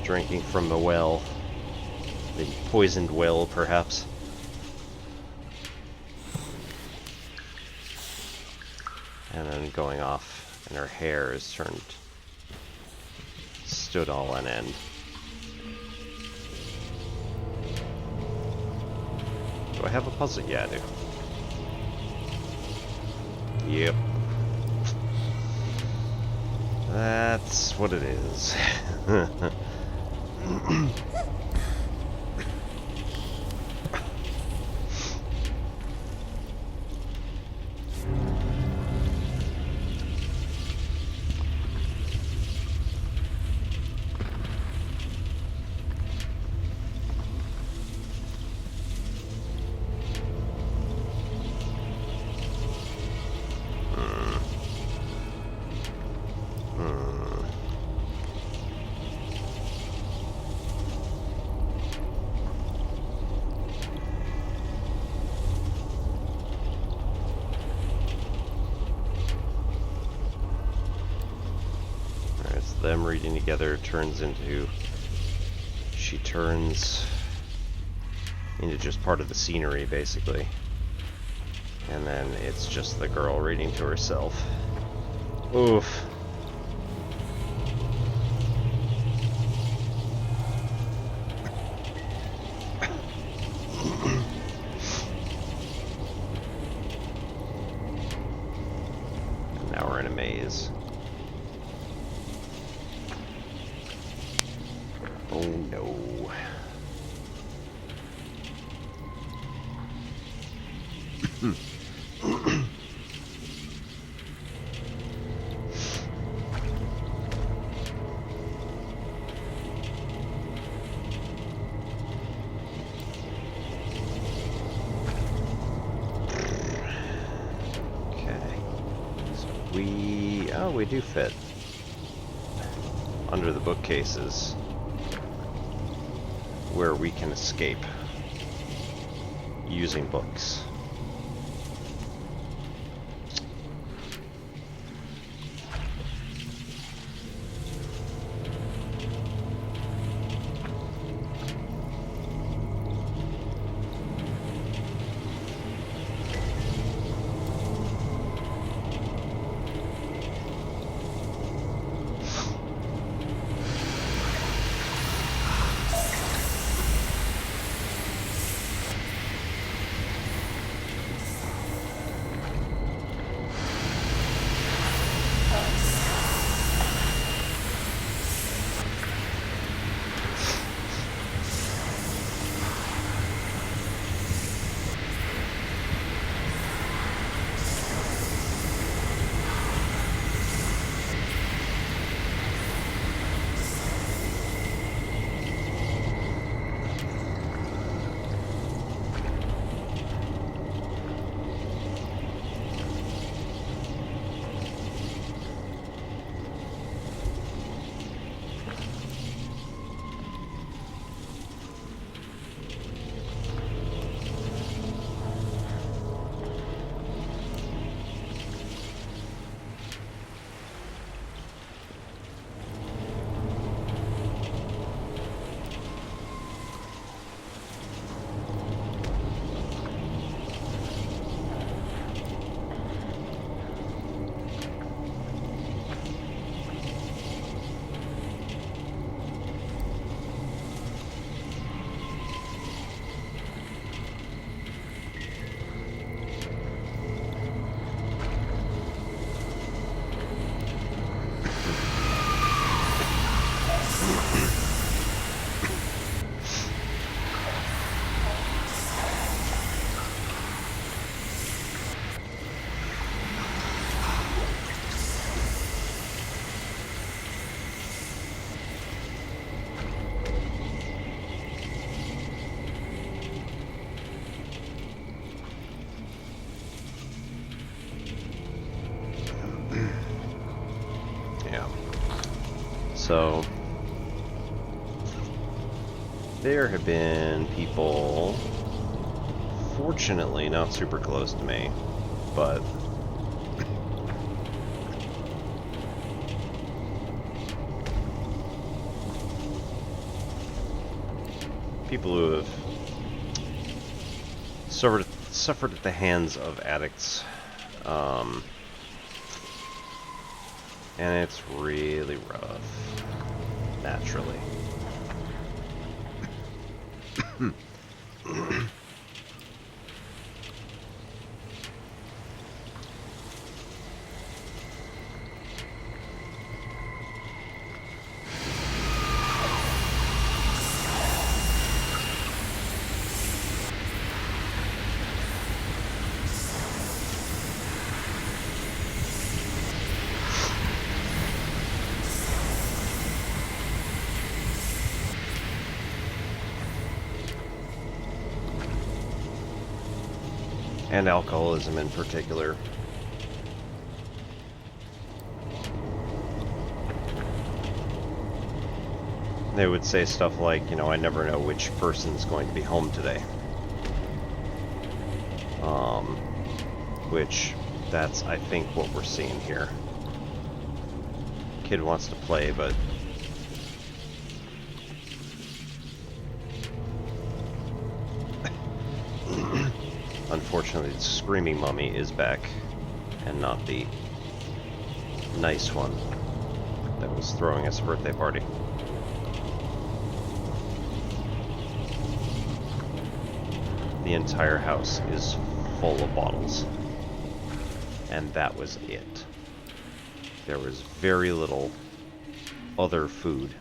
Drinking from the well. The poisoned well, perhaps. And then going off, and her hair is stood all on end. Do I have a puzzle? Yeah, I do. Yep. That's what it is. Them reading together turns into, she turns into just part of the scenery, basically. And then it's just the girl reading to herself. Oof. Now we're in a maze. Oh no. Okay. So we do fit under the bookcases where we can escape using books. So there have been people, fortunately not super close to me, but people who have suffered at the hands of addicts, and it's really rough, naturally. And alcoholism in particular. They would say stuff like, you know, I never know which person's going to be home today. Which, that's, I think, what we're seeing here. Kid wants to play, but unfortunately, the screaming mummy is back, and not the nice one that was throwing us a birthday party. The entire house is full of bottles, and that was it. There was very little other food.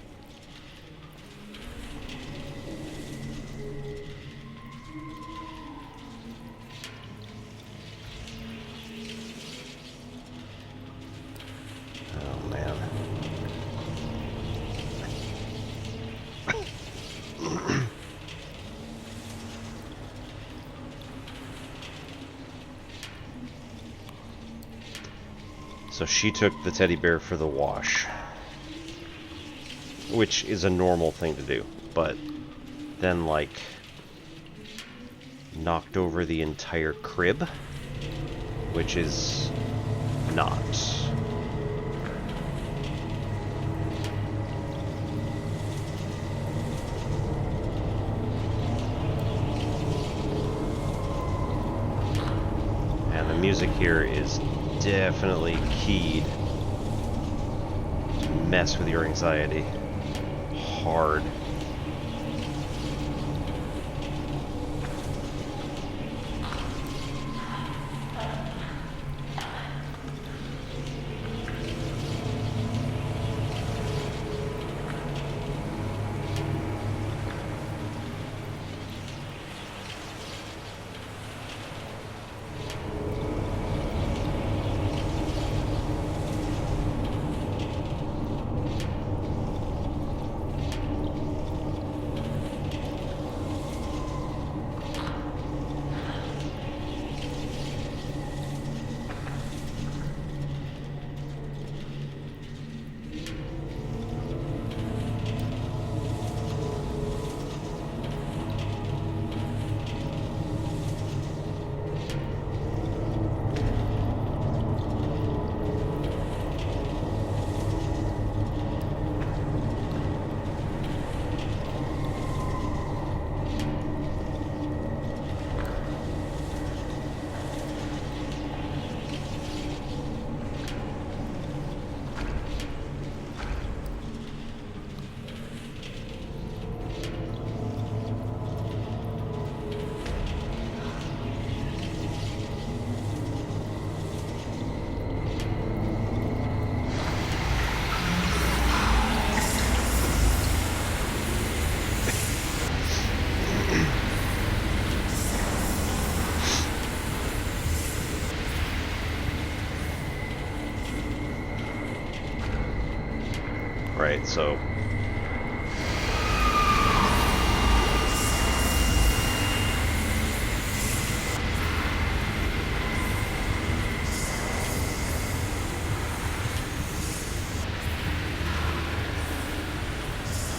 Oh man. So she took the teddy bear for the wash, which is a normal thing to do, but then, like, knocked over the entire crib, which is not. And the music here is definitely keyed to mess with your anxiety hard. Right, so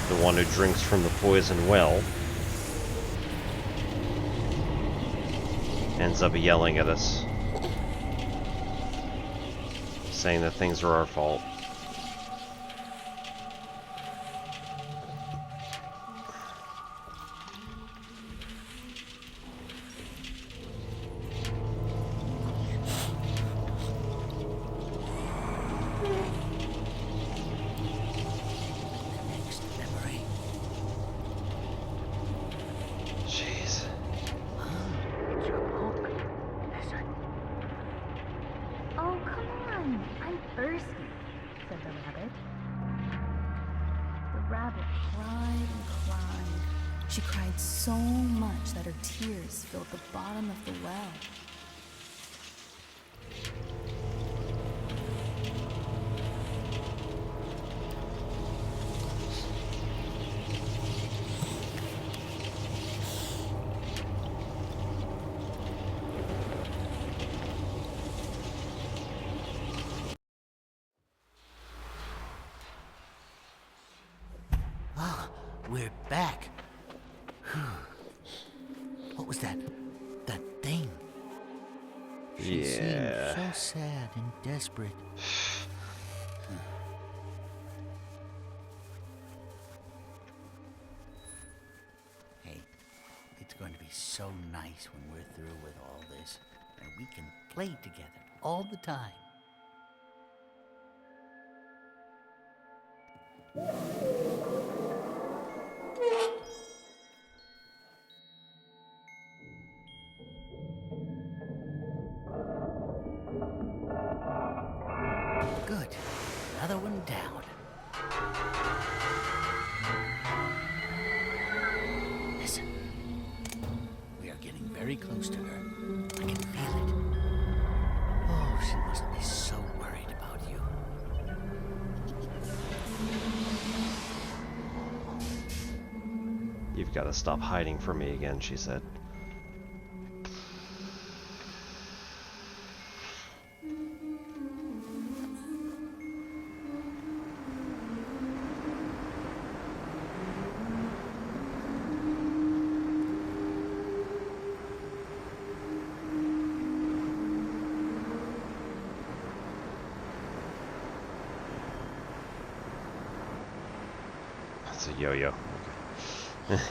the one who drinks from the poison well, ends up yelling at us, saying that things are our fault. Next memory. Jeez. It's your book. Listen. Oh, come on. I'm thirsty, said the rabbit. The rabbit cried and cried. She cried so much that her tears filled the bottom of the well. Ah, we're back. What was that? That thing? She Yeah. seemed so sad and desperate. Hey, it's going to be so nice when we're through with all this, and we can play together all the time. Good. Another one down. Listen. We are getting very close to her. I can feel it. Oh, she must be so worried about you. You've got to stop hiding from me again, she said. That's a yo-yo. Okay.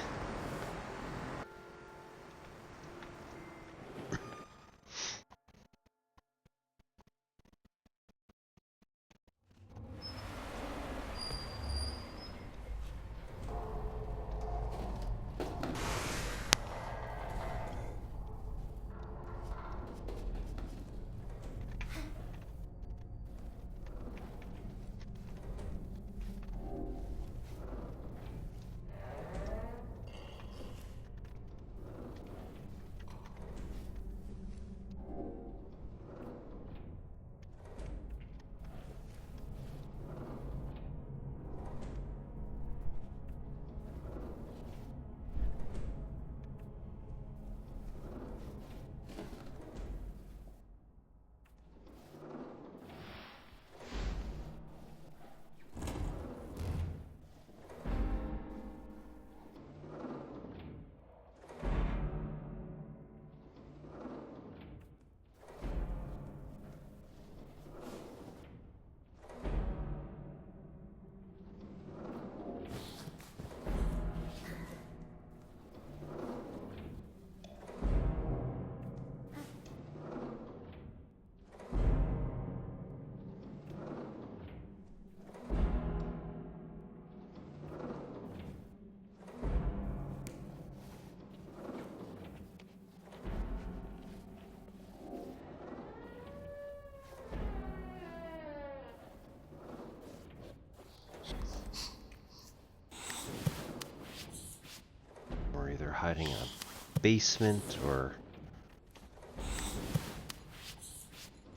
We're either hiding in a basement or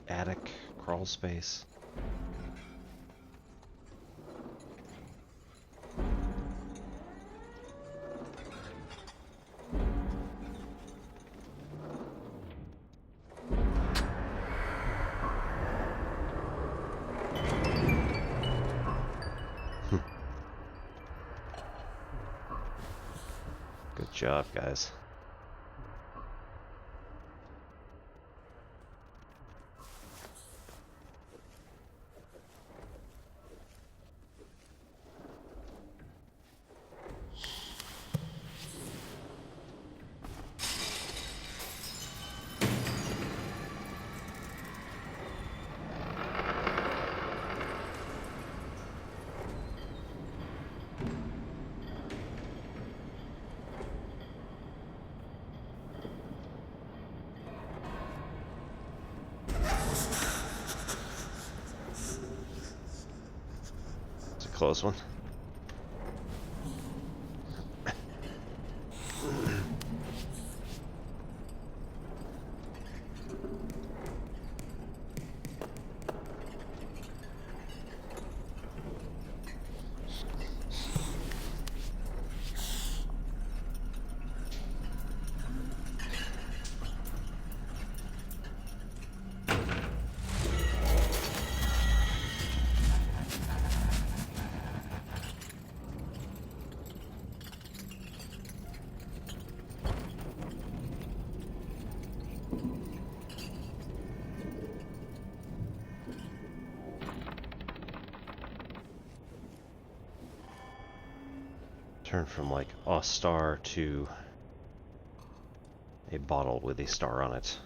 attic crawl space. job, guys. It's a close one. Turn from like a star to a bottle with a star on it.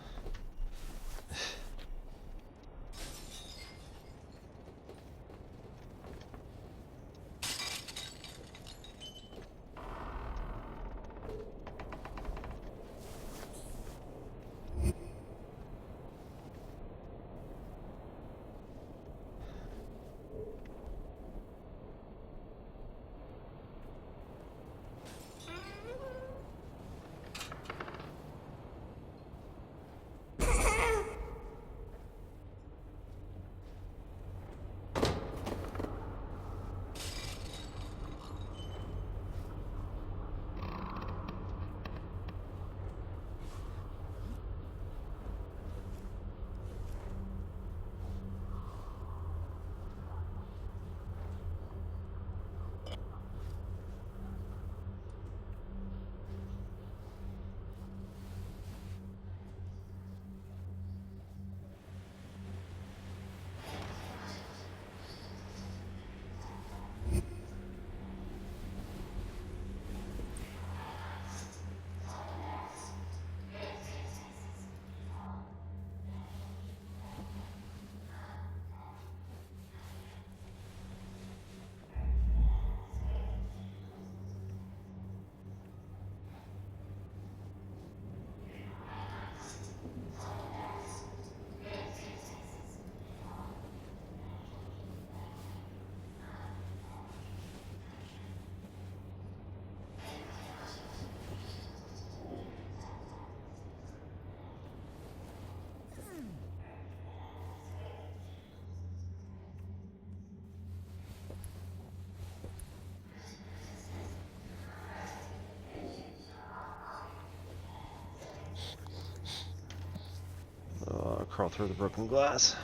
Crawl through the broken glass.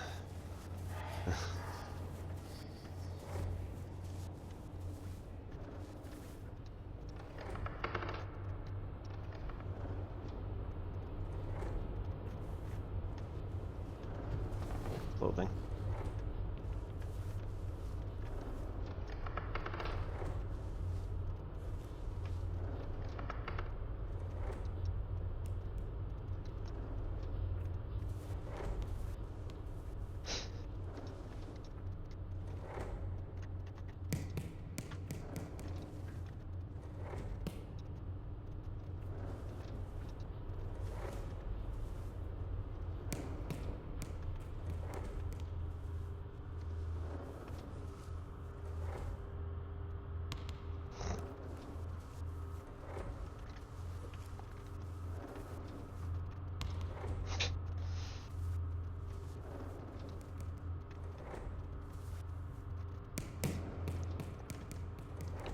Clothing.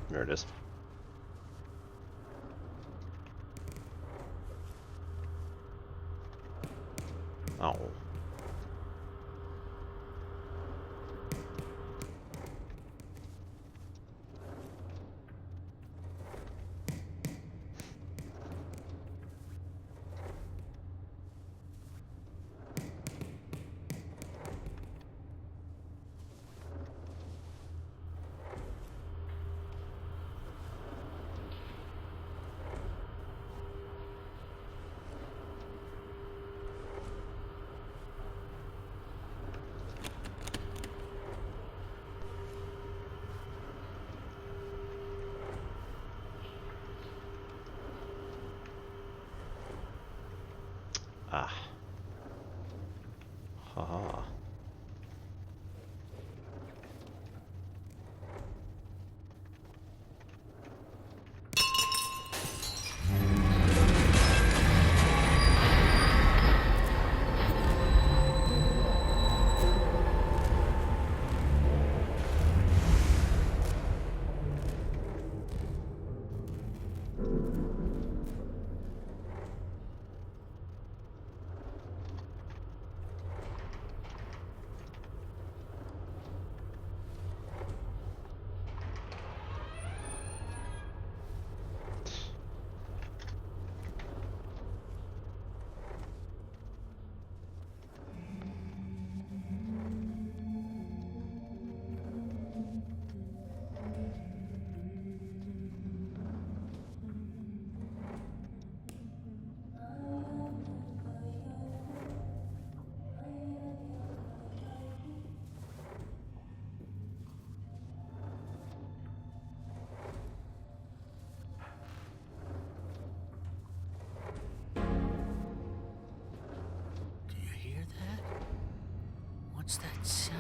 There it is. Oh. Ah. Haha. Do you hear that? What's that sound?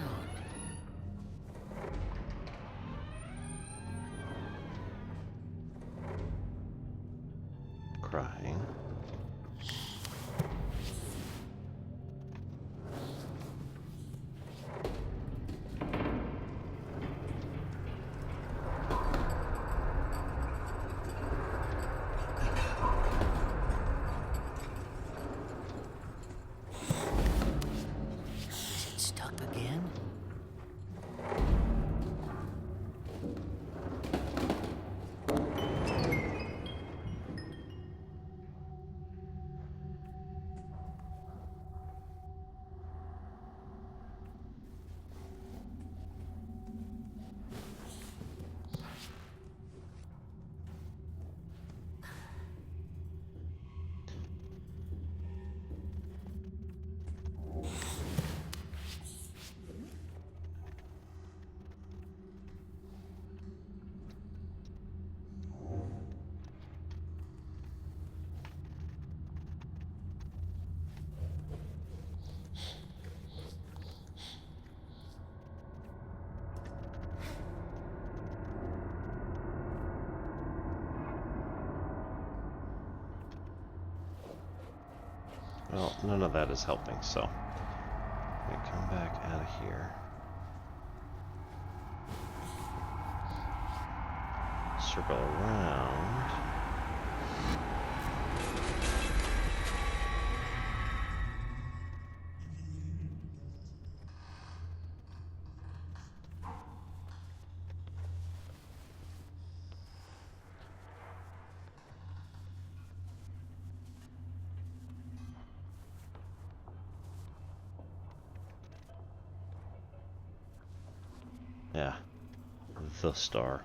Crying. Is it stuck again? Well, none of that is helping, so I'm gonna come back out of here. Circle around. Yeah, the star.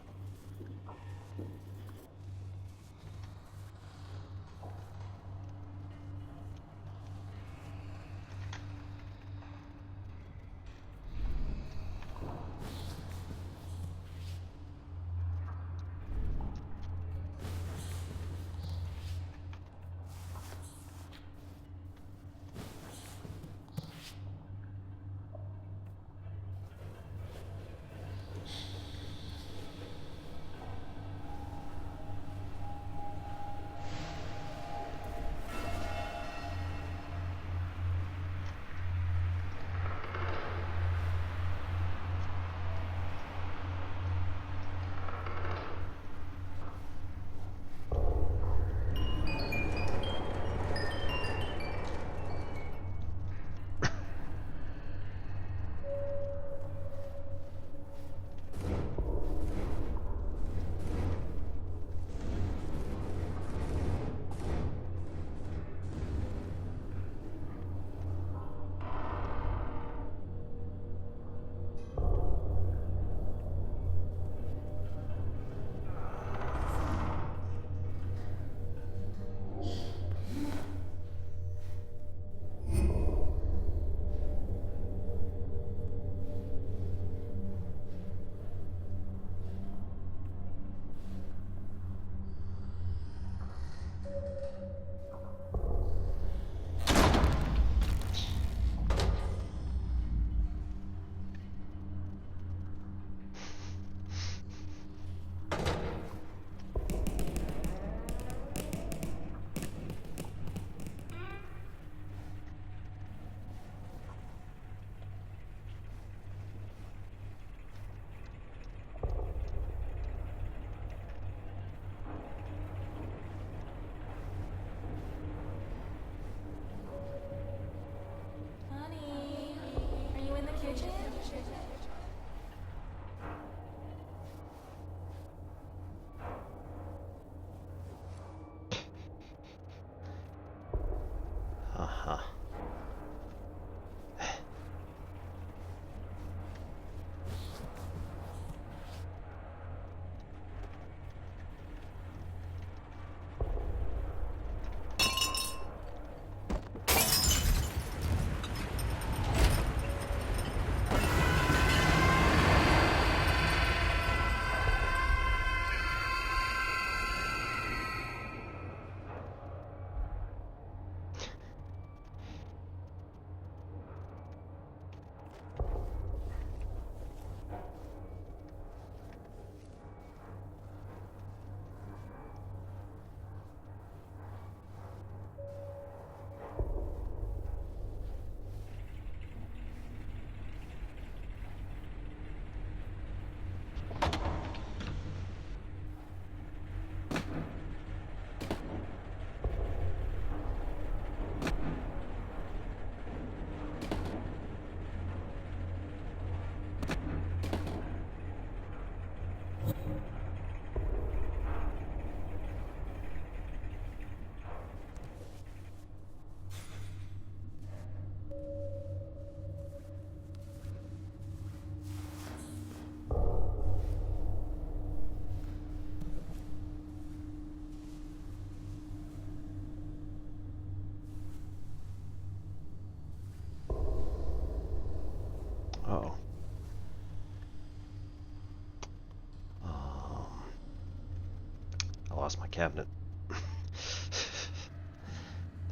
lost my cabinet.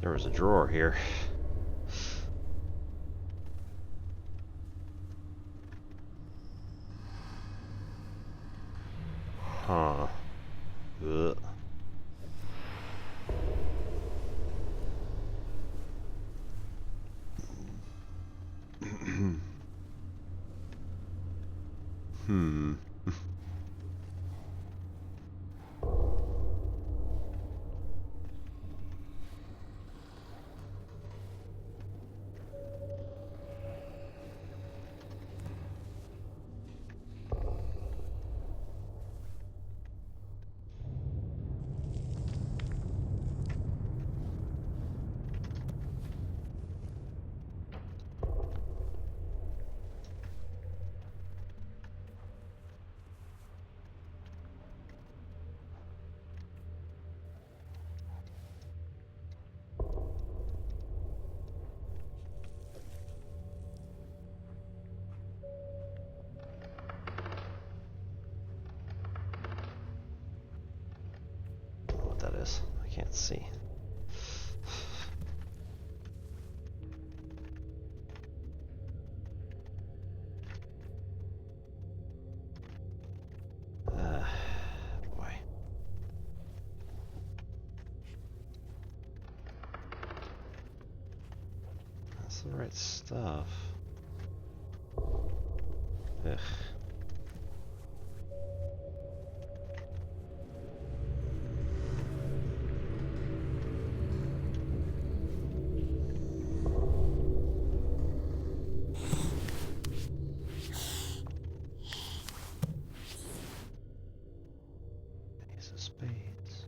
There was a drawer here. Huh. Ugh. Hmm. What that is, I can't see. Boy. That's the right stuff. Ugh. Ace of spades.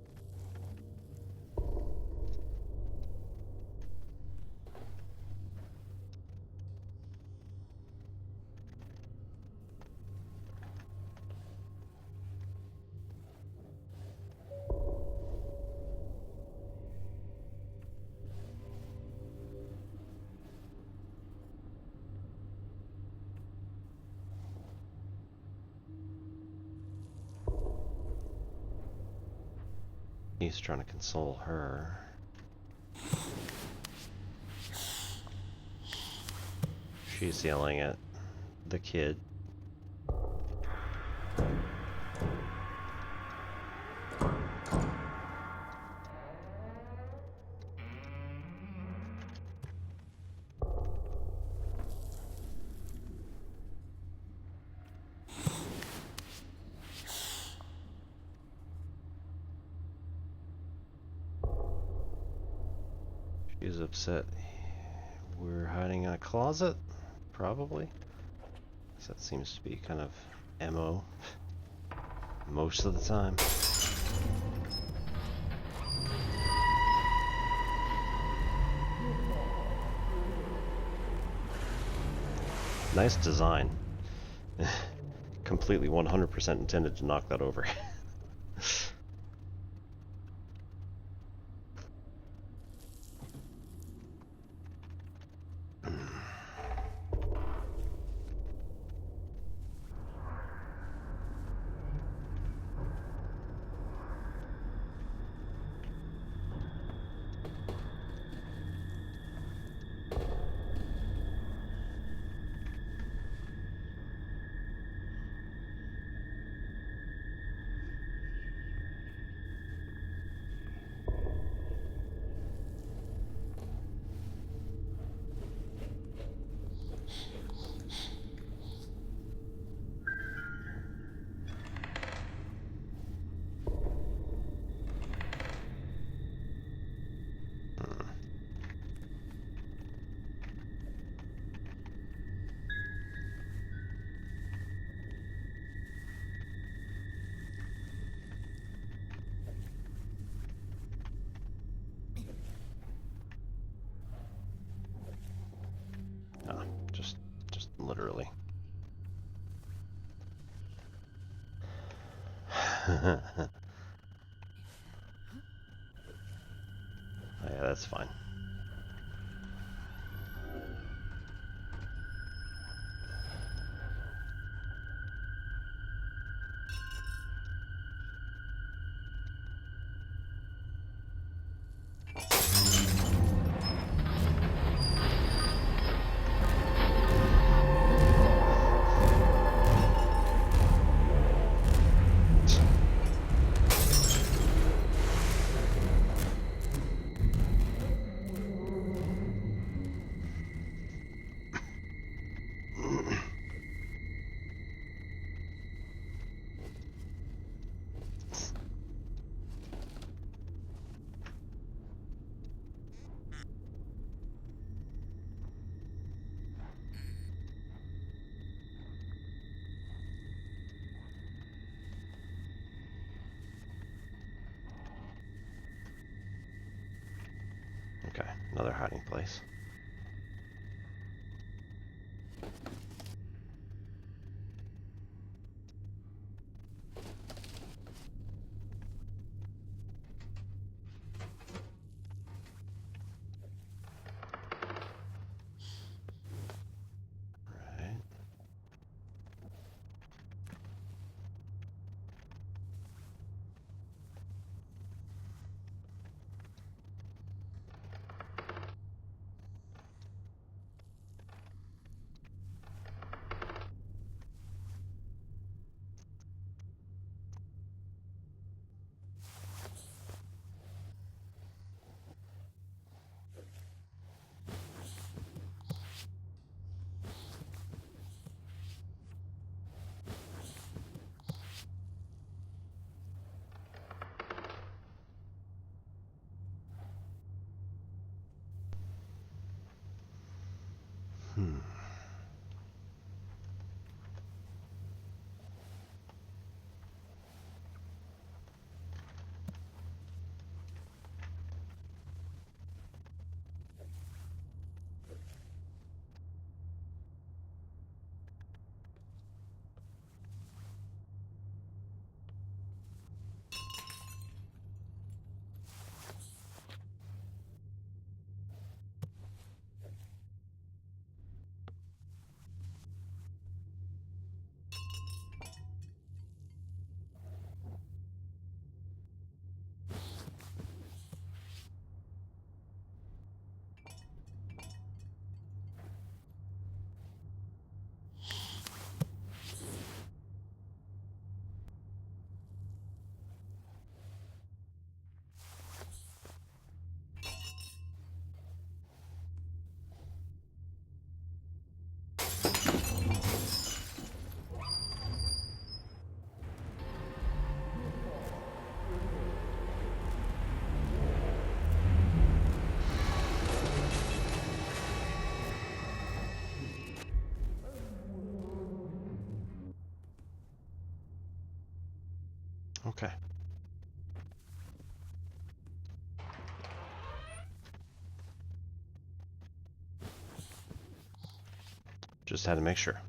He's trying to console her. She's yelling at the kid. She's upset. We're hiding in a closet? Probably. So that seems to be kind of MO most of the time. Nice design. Completely 100% intended to knock that over. Just literally. Oh, yeah, that's fine. another hiding place. Right. Okay. Just had to make sure.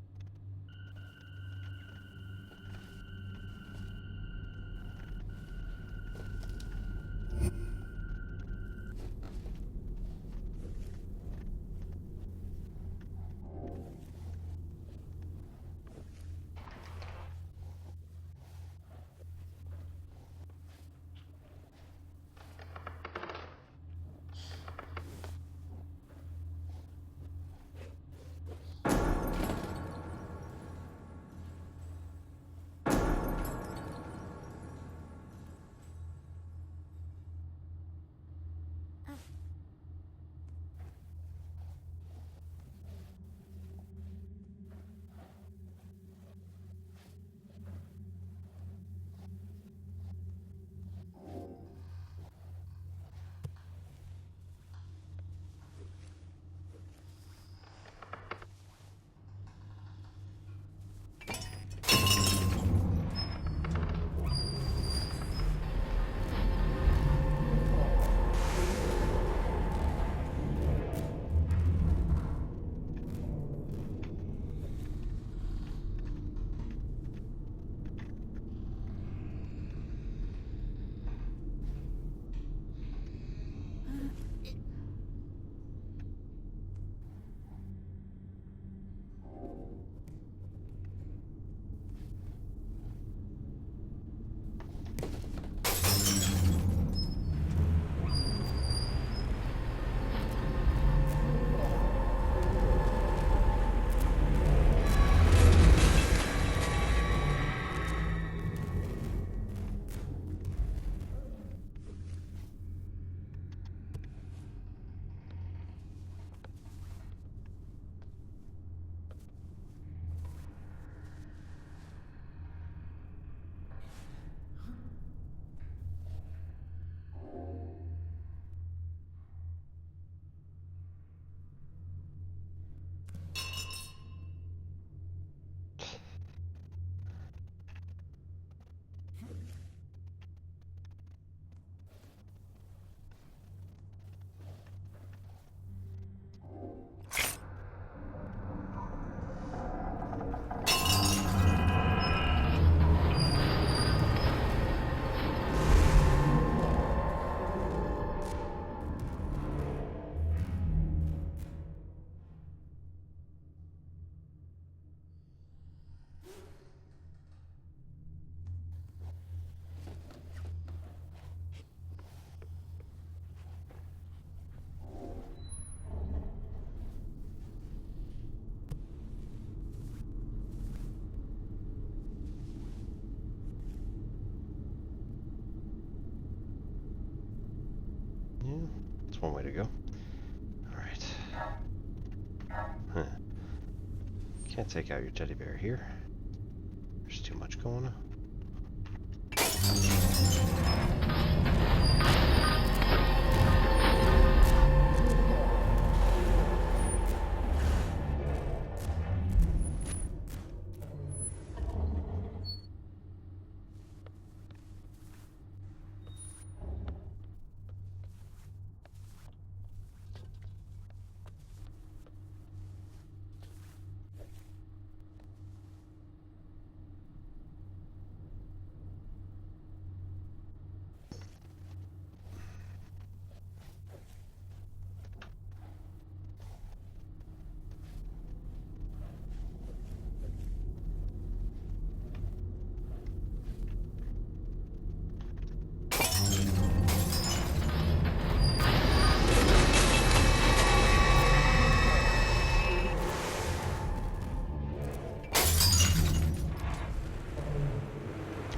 we go. Alright. Huh. Can't take out your teddy bear here. There's too much going on.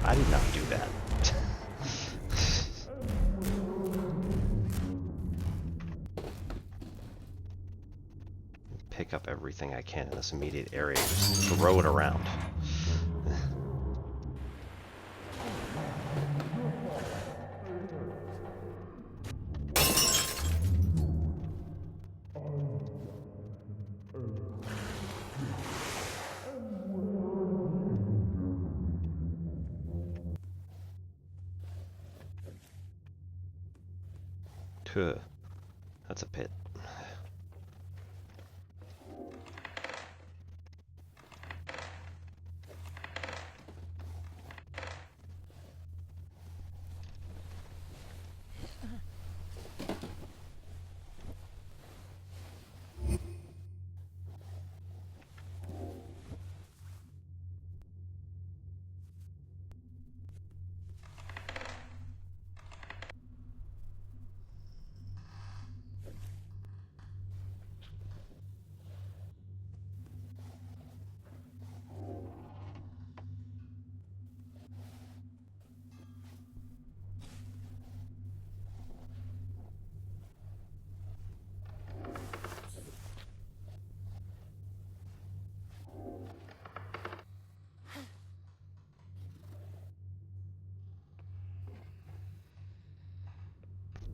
I did not do that. Pick up everything I can in this immediate area, just throw it around. Tuh. That's a pit.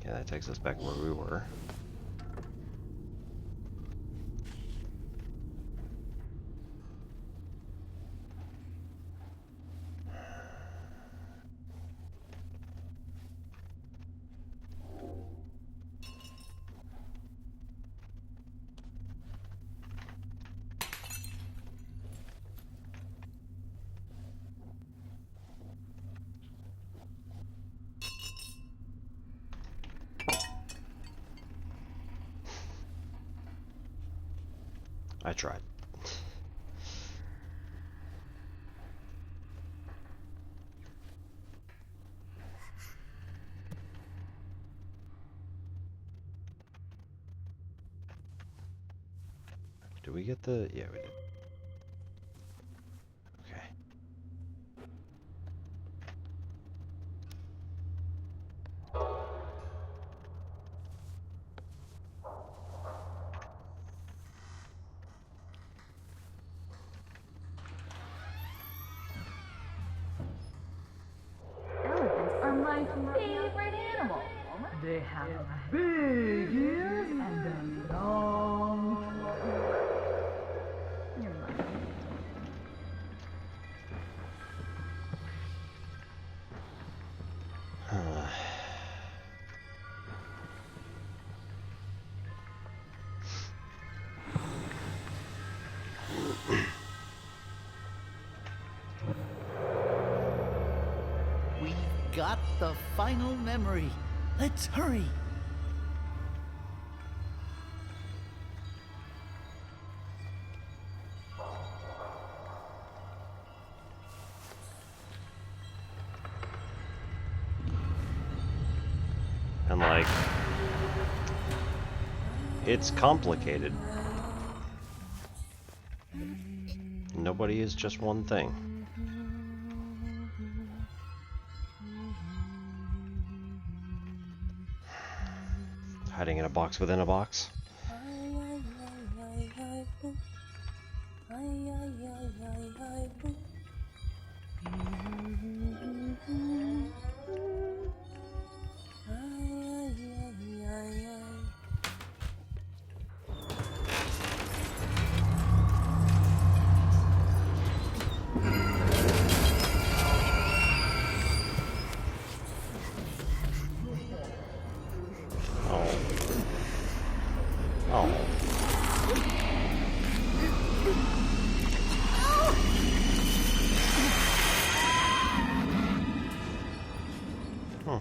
Yeah, that takes us back where we were. I tried. Did we get the... Yeah, we did. Okay. Elephants are my favorite animal. They have big ears and a long You're right. We've got the final memory. Let's hurry. And like... It's complicated. Nobody is just one thing. hiding in a box within a box. Oh. Oh. Oh.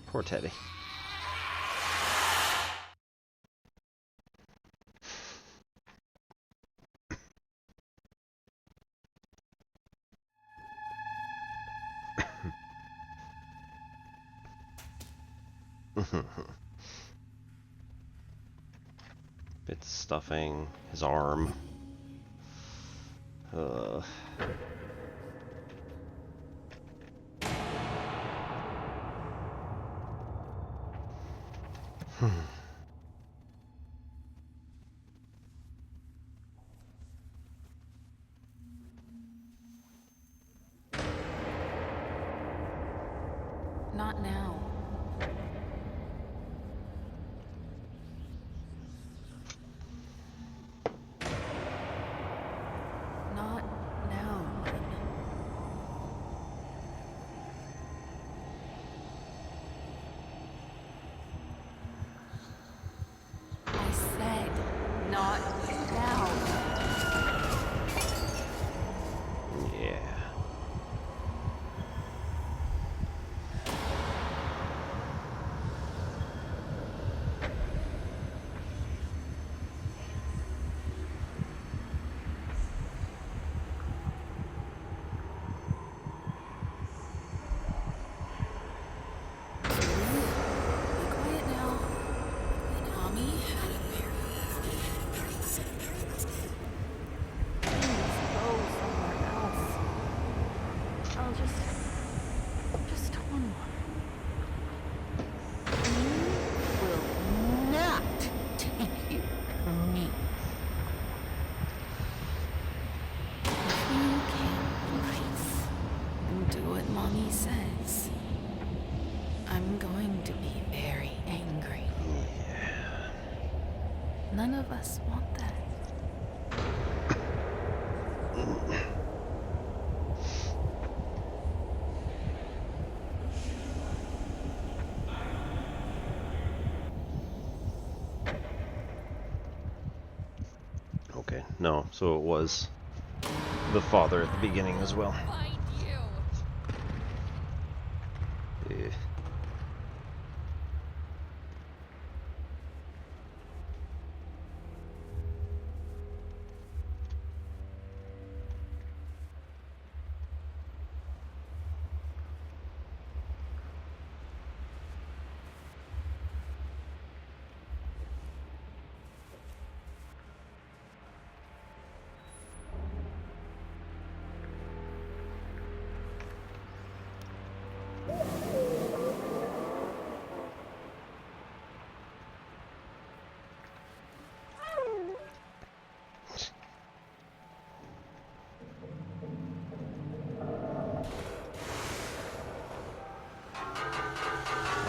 Poor Teddy. Bits of stuffing, his arm. Not now. Not now, Lynn. I said, not now. Yeah. Be quiet now. Mommy had a Please go somewhere else. I'll just one more. You will not take you from me. If you can't brace and do what Mommy says, I'm going to be very angry. Yeah. None of us want that. Okay, no, so it was the father at the beginning as well. Find you. Yeah.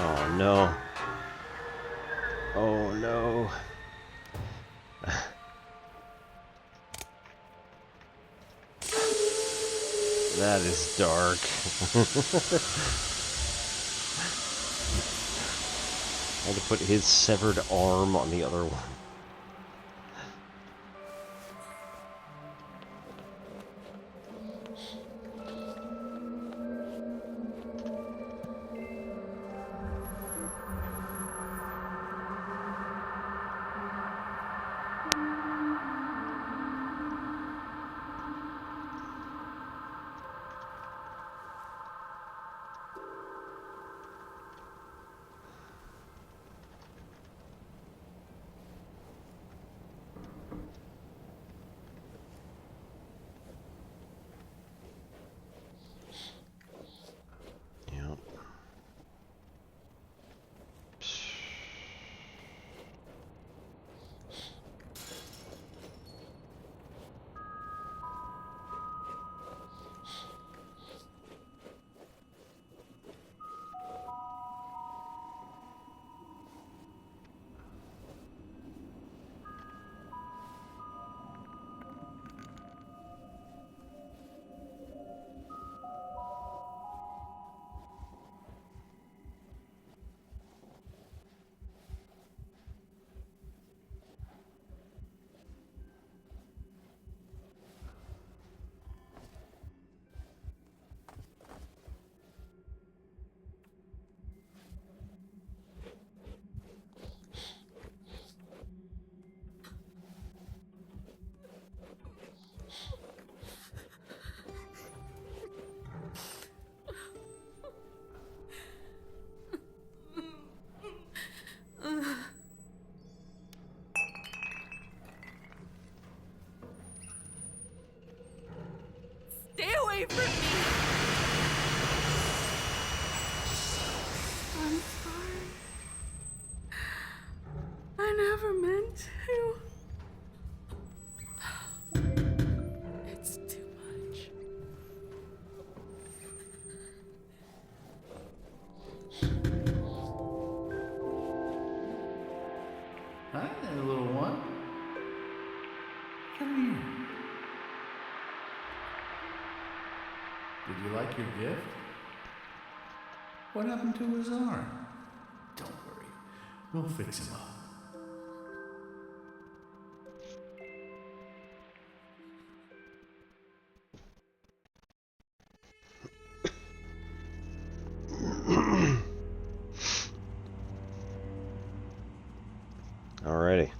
Oh no. Oh no. That is dark. I had to put his severed arm on the other one. never meant to. It's too much. Hi there, little one. Come here. Did you like your gift? What happened to his arm? Don't worry. We'll fix him up. Alrighty.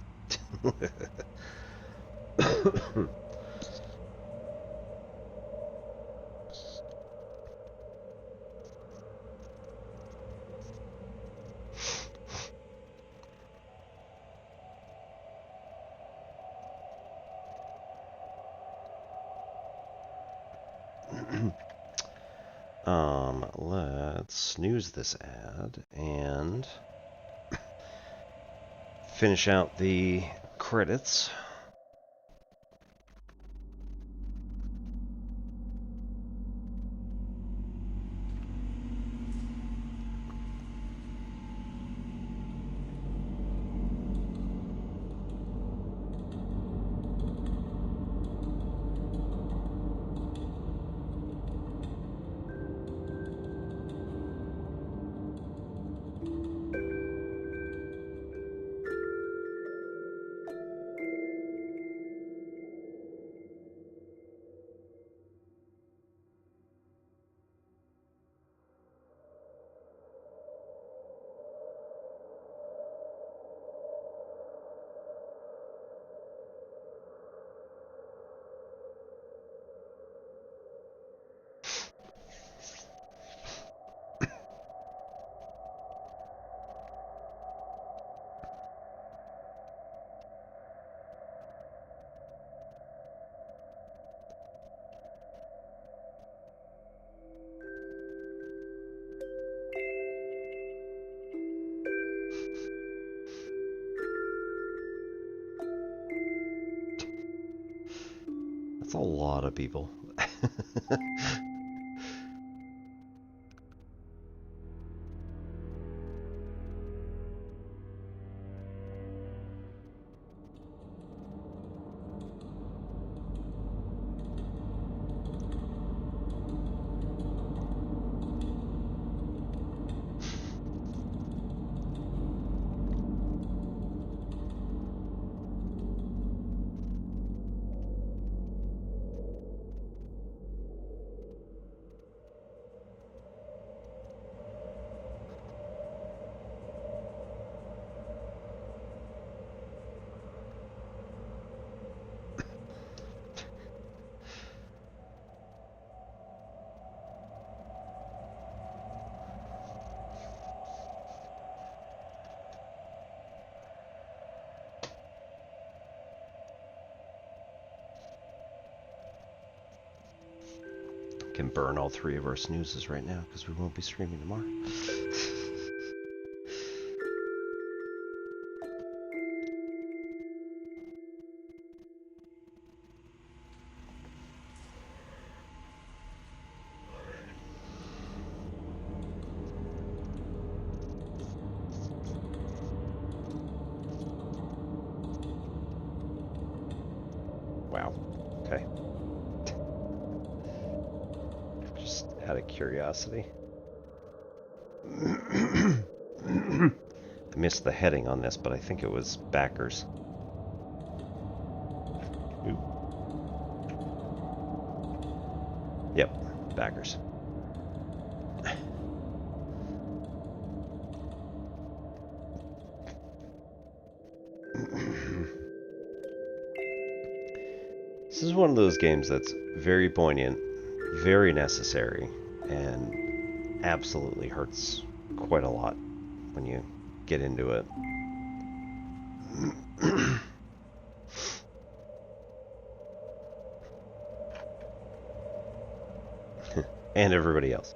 Let's snooze this ad and finish out the credits. That's a lot of people. Can burn all 3 of our snoozes right now because we won't be streaming tomorrow. Wow. Okay. Just out of curiosity. I missed the heading on this, but I think it was backers. Ooh. Yep, backers. This is one of those games that's very poignant, very necessary, and absolutely hurts quite a lot when you get into it. And everybody else.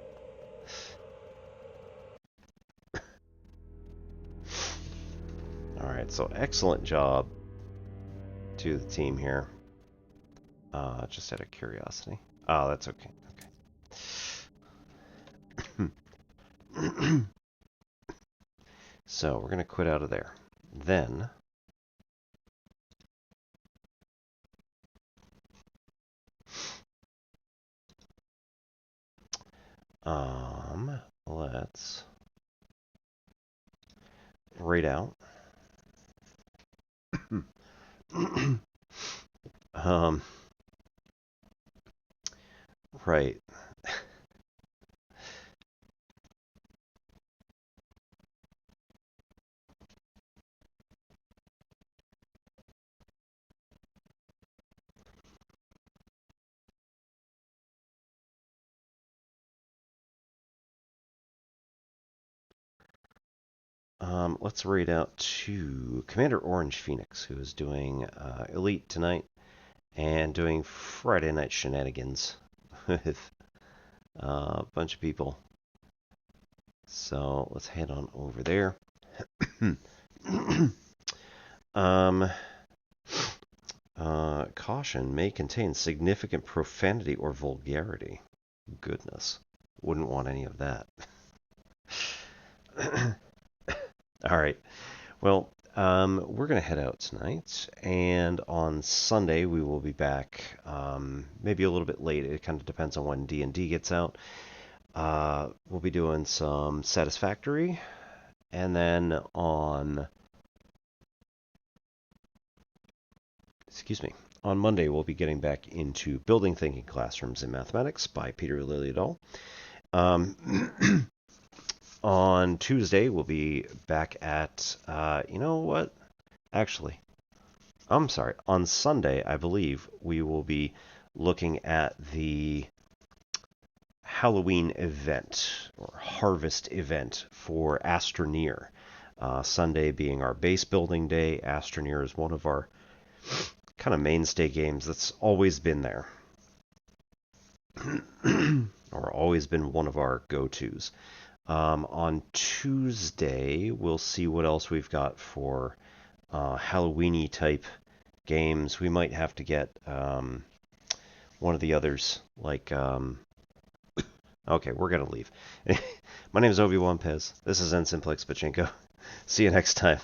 Alright. Alright, so excellent job to the team here. Just out of curiosity. Oh, that's okay. Okay. So we're going to quit out of there. Then let's rate out. Right. Let's rate out to Commander Orange Phoenix, who is doing Elite tonight and doing Friday night shenanigans with a bunch of people. So let's head on over there. Caution may contain significant profanity or vulgarity. Goodness, wouldn't want any of that. All right. Well, we're going to head out tonight, and on Sunday we will be back, maybe a little bit late. It kind of depends on when D&D gets out. We'll be doing some Satisfactory, and then on Monday we'll be getting back into Building Thinking Classrooms in Mathematics by Peter Liljedahl. On Tuesday, we'll be back at, you know what? Actually, I'm sorry. On Sunday, I believe, we will be looking at the Halloween event, or harvest event for Astroneer. Sunday being our base building day. Astroneer is one of our kind of mainstay games that's always been there. Or always been one of our go-tos. On Tuesday, we'll see what else we've got for Halloween-y type games. We might have to get one of the others, like... Okay, we're going to leave. My name is Obi-Wan Pez. This is Ensign Plix Pachinko. See you next time.